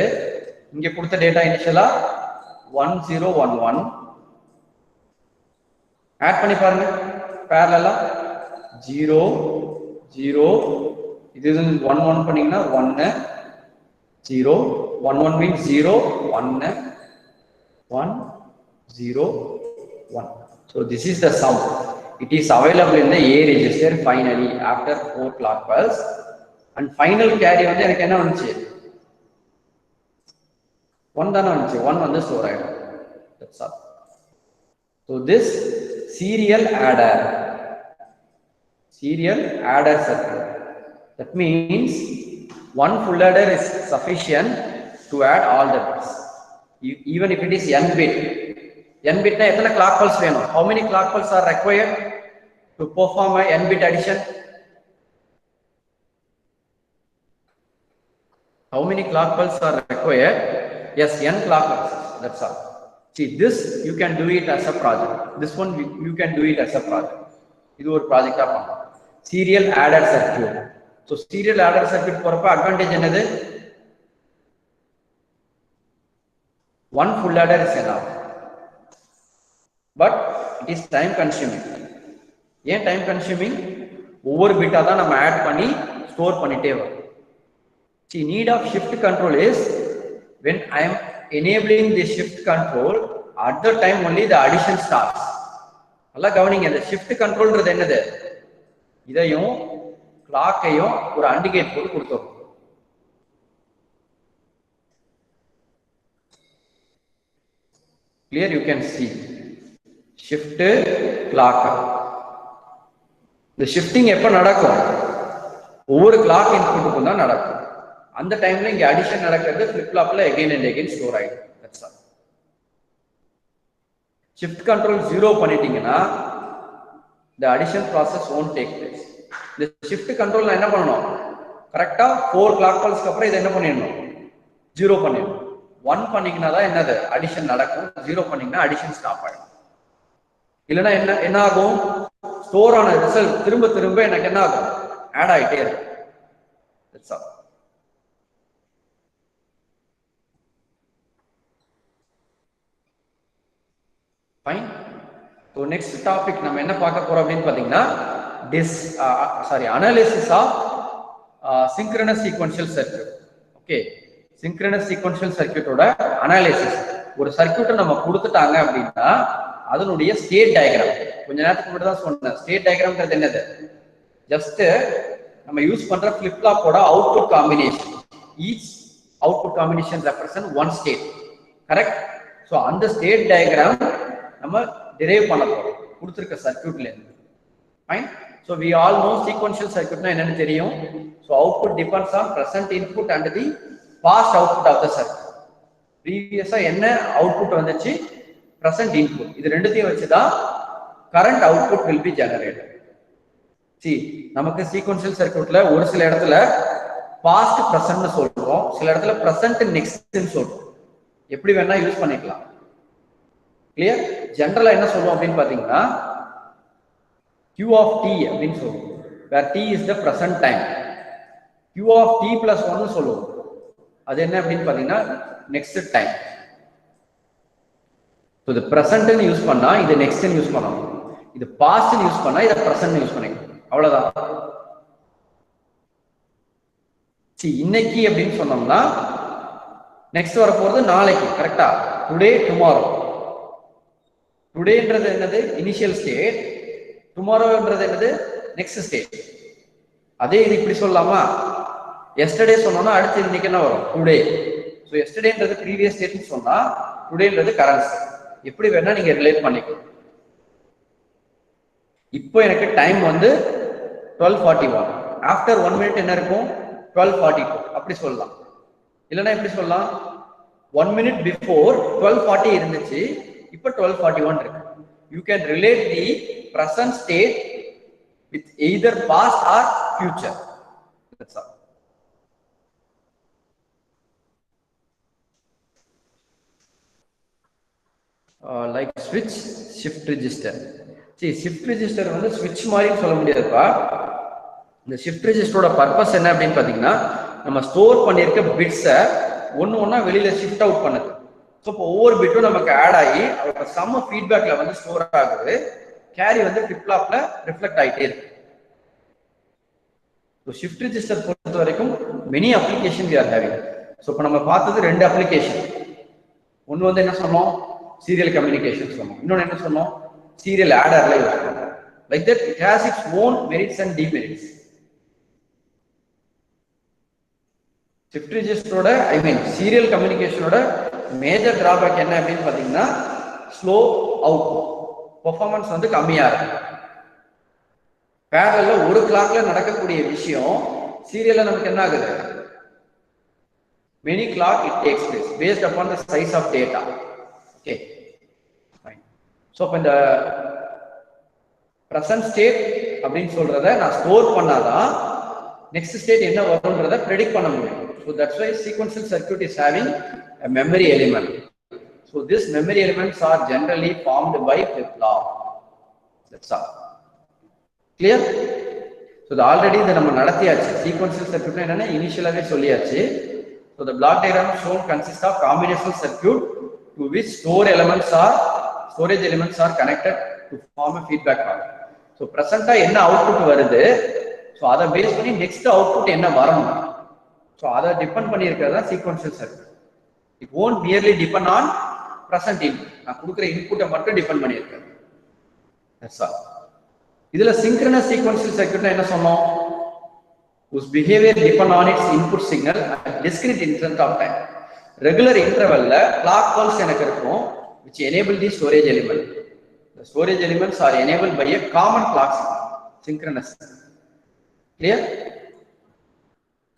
இங்க கொடுத்த டேட்டா இனிஷியலா 1 0 1 1. ஆட் பண்ணி பாருங்க parallel 0 0. இது 1 1 பண்ணீங்கன்னா 1 0 1 1 means 0 1 1 0 1. So this is the sum. It is available in the A register finally after 4 clock pulse. And final carry வந்து எனக்கு என்ன வந்துச்சு? 1 தானே வந்துச்சு. 1 வந்து ஸ்டோர் ஆயிடும். That's all. So this serial adder circuit. That means one full adder is sufficient to add all the bits. Even if it is n bit. n bit na எத்தனை clock pulse வேணும்? How many clock pulse are required to perform a n bit addition? How many clock pulse are required? Yes, n clock pulses. That's all. See, this you can do it as a project. This one you can do it as a project. இது ஒரு ப்ராஜெக்டா பண்ணலாம். Serial adder circuit. So serial adder circuit போறப்ப advantage என்னது? One full adder is enough. But it is time consuming. ஏன் time consuming? ஒவ்வொரு பிட்டா தான் நம்ம add பண்ணி ஸ்டோர் பண்ணிட்டே வரோம். See, need of shift control is when I am enabling the shift control, at the time only the addition starts. நல்லா கவனிங்க, இந்த shift controlன்றது என்னது? இதையும் கிளாக்கையும் ஒரு அண்டிகேட் போட்டு கொடுத்தோம். Clear? You can see shift clock. இந்த ஷிஃப்டிங் எப்ப நடக்கும்? ஒவ்வொரு கிளாக் இன்புட்டுக்கும் தான் நடக்கும். அந்த டைம்ல இங்க அடிஷன் நடக்கிறது ஃபிளிப் ஃப்ளாப்ல again and again ஸ்டோர் ஆயிடும். That's all. ஷிஃப்ட் கண்ட்ரோல் 0 பண்ணிட்டீங்கன்னா the addition process won't take place. இந்த ஷிஃப்ட் கண்ட்ரோல் என்ன பண்ணணும்? கரெக்டா 4 கிளாக் பல்ஸ்க்கு அப்புறம் இதை என்ன பண்ணிடணும்? 0 பண்ணிடணும். 1 பண்ணீங்கன்னா தான் என்னது அடிஷன் நடக்கும். 0 பண்ணீங்கன்னா அடிஷன் ஸ்டாப் ஆயிடும். இல்லைன்னா என்ன ஆகும்? ஸ்டோர் ஆன ரிசல்ட் திரும்ப திரும்ப எனக்கு என்ன ஆகும்? ஆட் ஆயிட்டே இருக்கும். That's all. Fine. So next topic நம்ம என்ன பார்க்க போறோம் அப்படின்னு பாத்தீங்கன்னா analysis of synchronous sequential circuit. Okay, synchronous sequential circuit ஓட analysis. ஒரு சர்க்யூட்டை நம்ம கொடுத்துட்டாங்க அப்படின்னா அதனுடைய ஸ்டேட் டயக்ராம், கொஞ்ச நேரத்துக்கு முன்னாடி தான் சொன்னேன். ஸ்டேட் டயக்ராம்ன்றது என்னது? ஜஸ்ட் நம்ம யூஸ் பண்ற ஃபிளிப் ஃப்ளாப்போட output combination. Each output combination represent one state. Correct? So அந்த ஸ்டேட் டயக்ராம் நம்ம டிரைவ் பண்ண போறோம் கொடுத்துருக்க சர்க்யூட்ல இருந்து. Fine. So we all know sequential சர்க்யூட்னா என்னன்னு தெரியும். So output depends on present input and the past output of the circuit. ப்ரீவியஸா என்ன அவுட்புட் வந்துச்சு, பிரசன்ட் இன்புட், இது ரெண்டுத்தையும் வச்சுதான் current output will be generated. See, நமக்கு சீக்வென்ஷியல் சர்க்யூட்ல ஒரு சில இடத்துல பாஸ்ட் பிரசன்ட்னு சொல்றோம், சில இடத்துல பிரசன்ட் நெக்ஸ்ட்னு சொல்றோம். எப்படி வேணா யூஸ் பண்ணிக்கலாம். கிளியர்? ஜெனரலா என்ன சொல்லுவோம் அப்படின்னு பாத்தீங்கன்னா Q of t அப்படின்னு சொல்லுவோம், where t is the present time. Q of t plus 1 சொல்லுவோம், அது என்ன அப்படின்னு பாத்தீங்கன்னா நெக்ஸ்ட் டைம். ஸோ இது ப்ரெசன்ட்னு யூஸ் பண்ணா இது நெக்ஸ்ட்னு யூஸ் பண்ணணும். இது பாஸ்ட் யூஸ் பண்ணா இதை பிரசன்ட் யூஸ் பண்ணிக்கணும், அவ்வளவுதான். இன்னைக்கு அப்படின்னு சொன்னோம்னா நெக்ஸ்ட் வர போறது நாளைக்கு, கரெக்டா? Today, tomorrow. டுடேன்றது என்னது? Initial state. டுமாரோன்றது என்னது? Next state. அதே இது இப்படி சொல்லலாமா? எஸ்டர்டே சொன்னோம்னா அடுத்து இன்னைக்கு என்ன வரும்? டுடே. ஸோ எஸ்டர்டேன்றது ப்ரீவியஸ் ஸ்டேட்னு சொன்னா டுடேன்றது கரண்ட் ஸ்டேட். எப்படி வேணா நீங்க ரிலேட் பண்ணிக்கணும். இப்போ எனக்கு டைம் வந்து 12:41. ஆஃப்டர் 1 minute என்ன இருக்கும்? 12:42 அப்படி சொல்லலாம். இல்லைன்னா எப்படி சொல்லலாம்? 1 minute பிஃபோர் 12:40 இருந்துச்சு, இப்போ 12:41 இருக்கு. You can relate the present state with either past or future. That's all. Like switch, shift register. See, shift register வந்து switch மாதிரி சொல்ல முடியாதுப்பா. இந்த shift registerோட பர்பஸ் என்ன அப்படின்னு பாத்தீங்கன்னா, நம்ம ஸ்டோர் பண்ணியிருக்க பிட்ஸை ஒன்னா வெளியில ஷிஃப்ட் அவுட் பண்ணுது. ஸோ இப்போ ஒவ்வொரு பிட்டும் நமக்கு ஆட் ஆகி அதோட சம்ம ஃபீட்பேக்ல வந்து ஸ்டோர் ஆகுது. கேரி வந்து ஃபிளிப் ஃப்ளாப்ல ரிஃப்ளெக்ட் ஆகிட்டே இருக்கு. ஸோ ஷிஃப்ட் ரெஜிஸ்டர் பொறுத்த வரைக்கும் many application we are having. So இப்போ நம்ம பார்த்தது 2 அப்ளிகேஷன். ஒன்று வந்து என்ன சொன்னோம்? சீரியல் கம்யூனிகேஷன் சொன்னோம். இன்னொன்று என்ன சொன்னோம்? சீரியல் ஆடர்ல யூஸ் பண்ணோம். Like that it has its own merits and demerits. Shift ரெஜிஸ்டரோட சீரியல் கம்யூனிகேஷனோட மேஜர் டிராபேக் என்ன அப்படின்னு பாத்தீங்கன்னா, ஸ்லோ அவுட், பெர்ஃபார்மன்ஸ் வந்து கம்மியா இருக்கு. பேரல்ல ஒரு கிளாக்ல நடக்கக்கூடிய விஷயம் சீரியல்ல நமக்கு என்ன ஆகுது? many clock it takes place based upon the size of data. Okay, fine. So இப்ப இந்த present state அப்படின்னு சொல்றத நான் ஸ்டோர் பண்ணாதான் next state என்ன வரும்ன்றத predict பண்ண முடியும். So that's why sequential circuit is having a memory element. So these memory elements are generally formed by flip-flop. That's all. Clear? So the already the நம்ம நடத்தியாச்சு. Sequential circuit என்னன்னா இனிஷியலாவே சொல்லியாச்சு. So the block diagram shown consists of combinational circuit to which storage elements are connected to form a feedback path. So present என்ன output வருது, so அதை base பண்ணி next output என்ன வரணும், so அதை டிபெண்ட் பண்ணி இருக்கிறதா sequential circuit. It won't merely depend on present input. நான் கொடுக்குற இன்புட்டை மட்டும் டிபெண்ட் பண்ணி இருக்கிறது. That's all. இதுல synchronous sequential circuit என்ன சொன்னோம்? whose behavior depend on its input signal at discrete interval of time. Regular interval la clock pulse எனக்கு இருக்கும், which enable the storage element. The storage elements are enabled by a common clock signal, synchronous. Clear?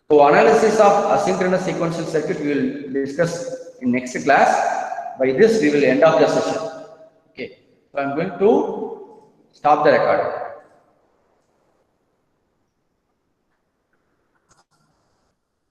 So analysis of asynchronous sequential circuit we will discuss in next class. By this we will end of the session. Okay, so I am going to stop the recording.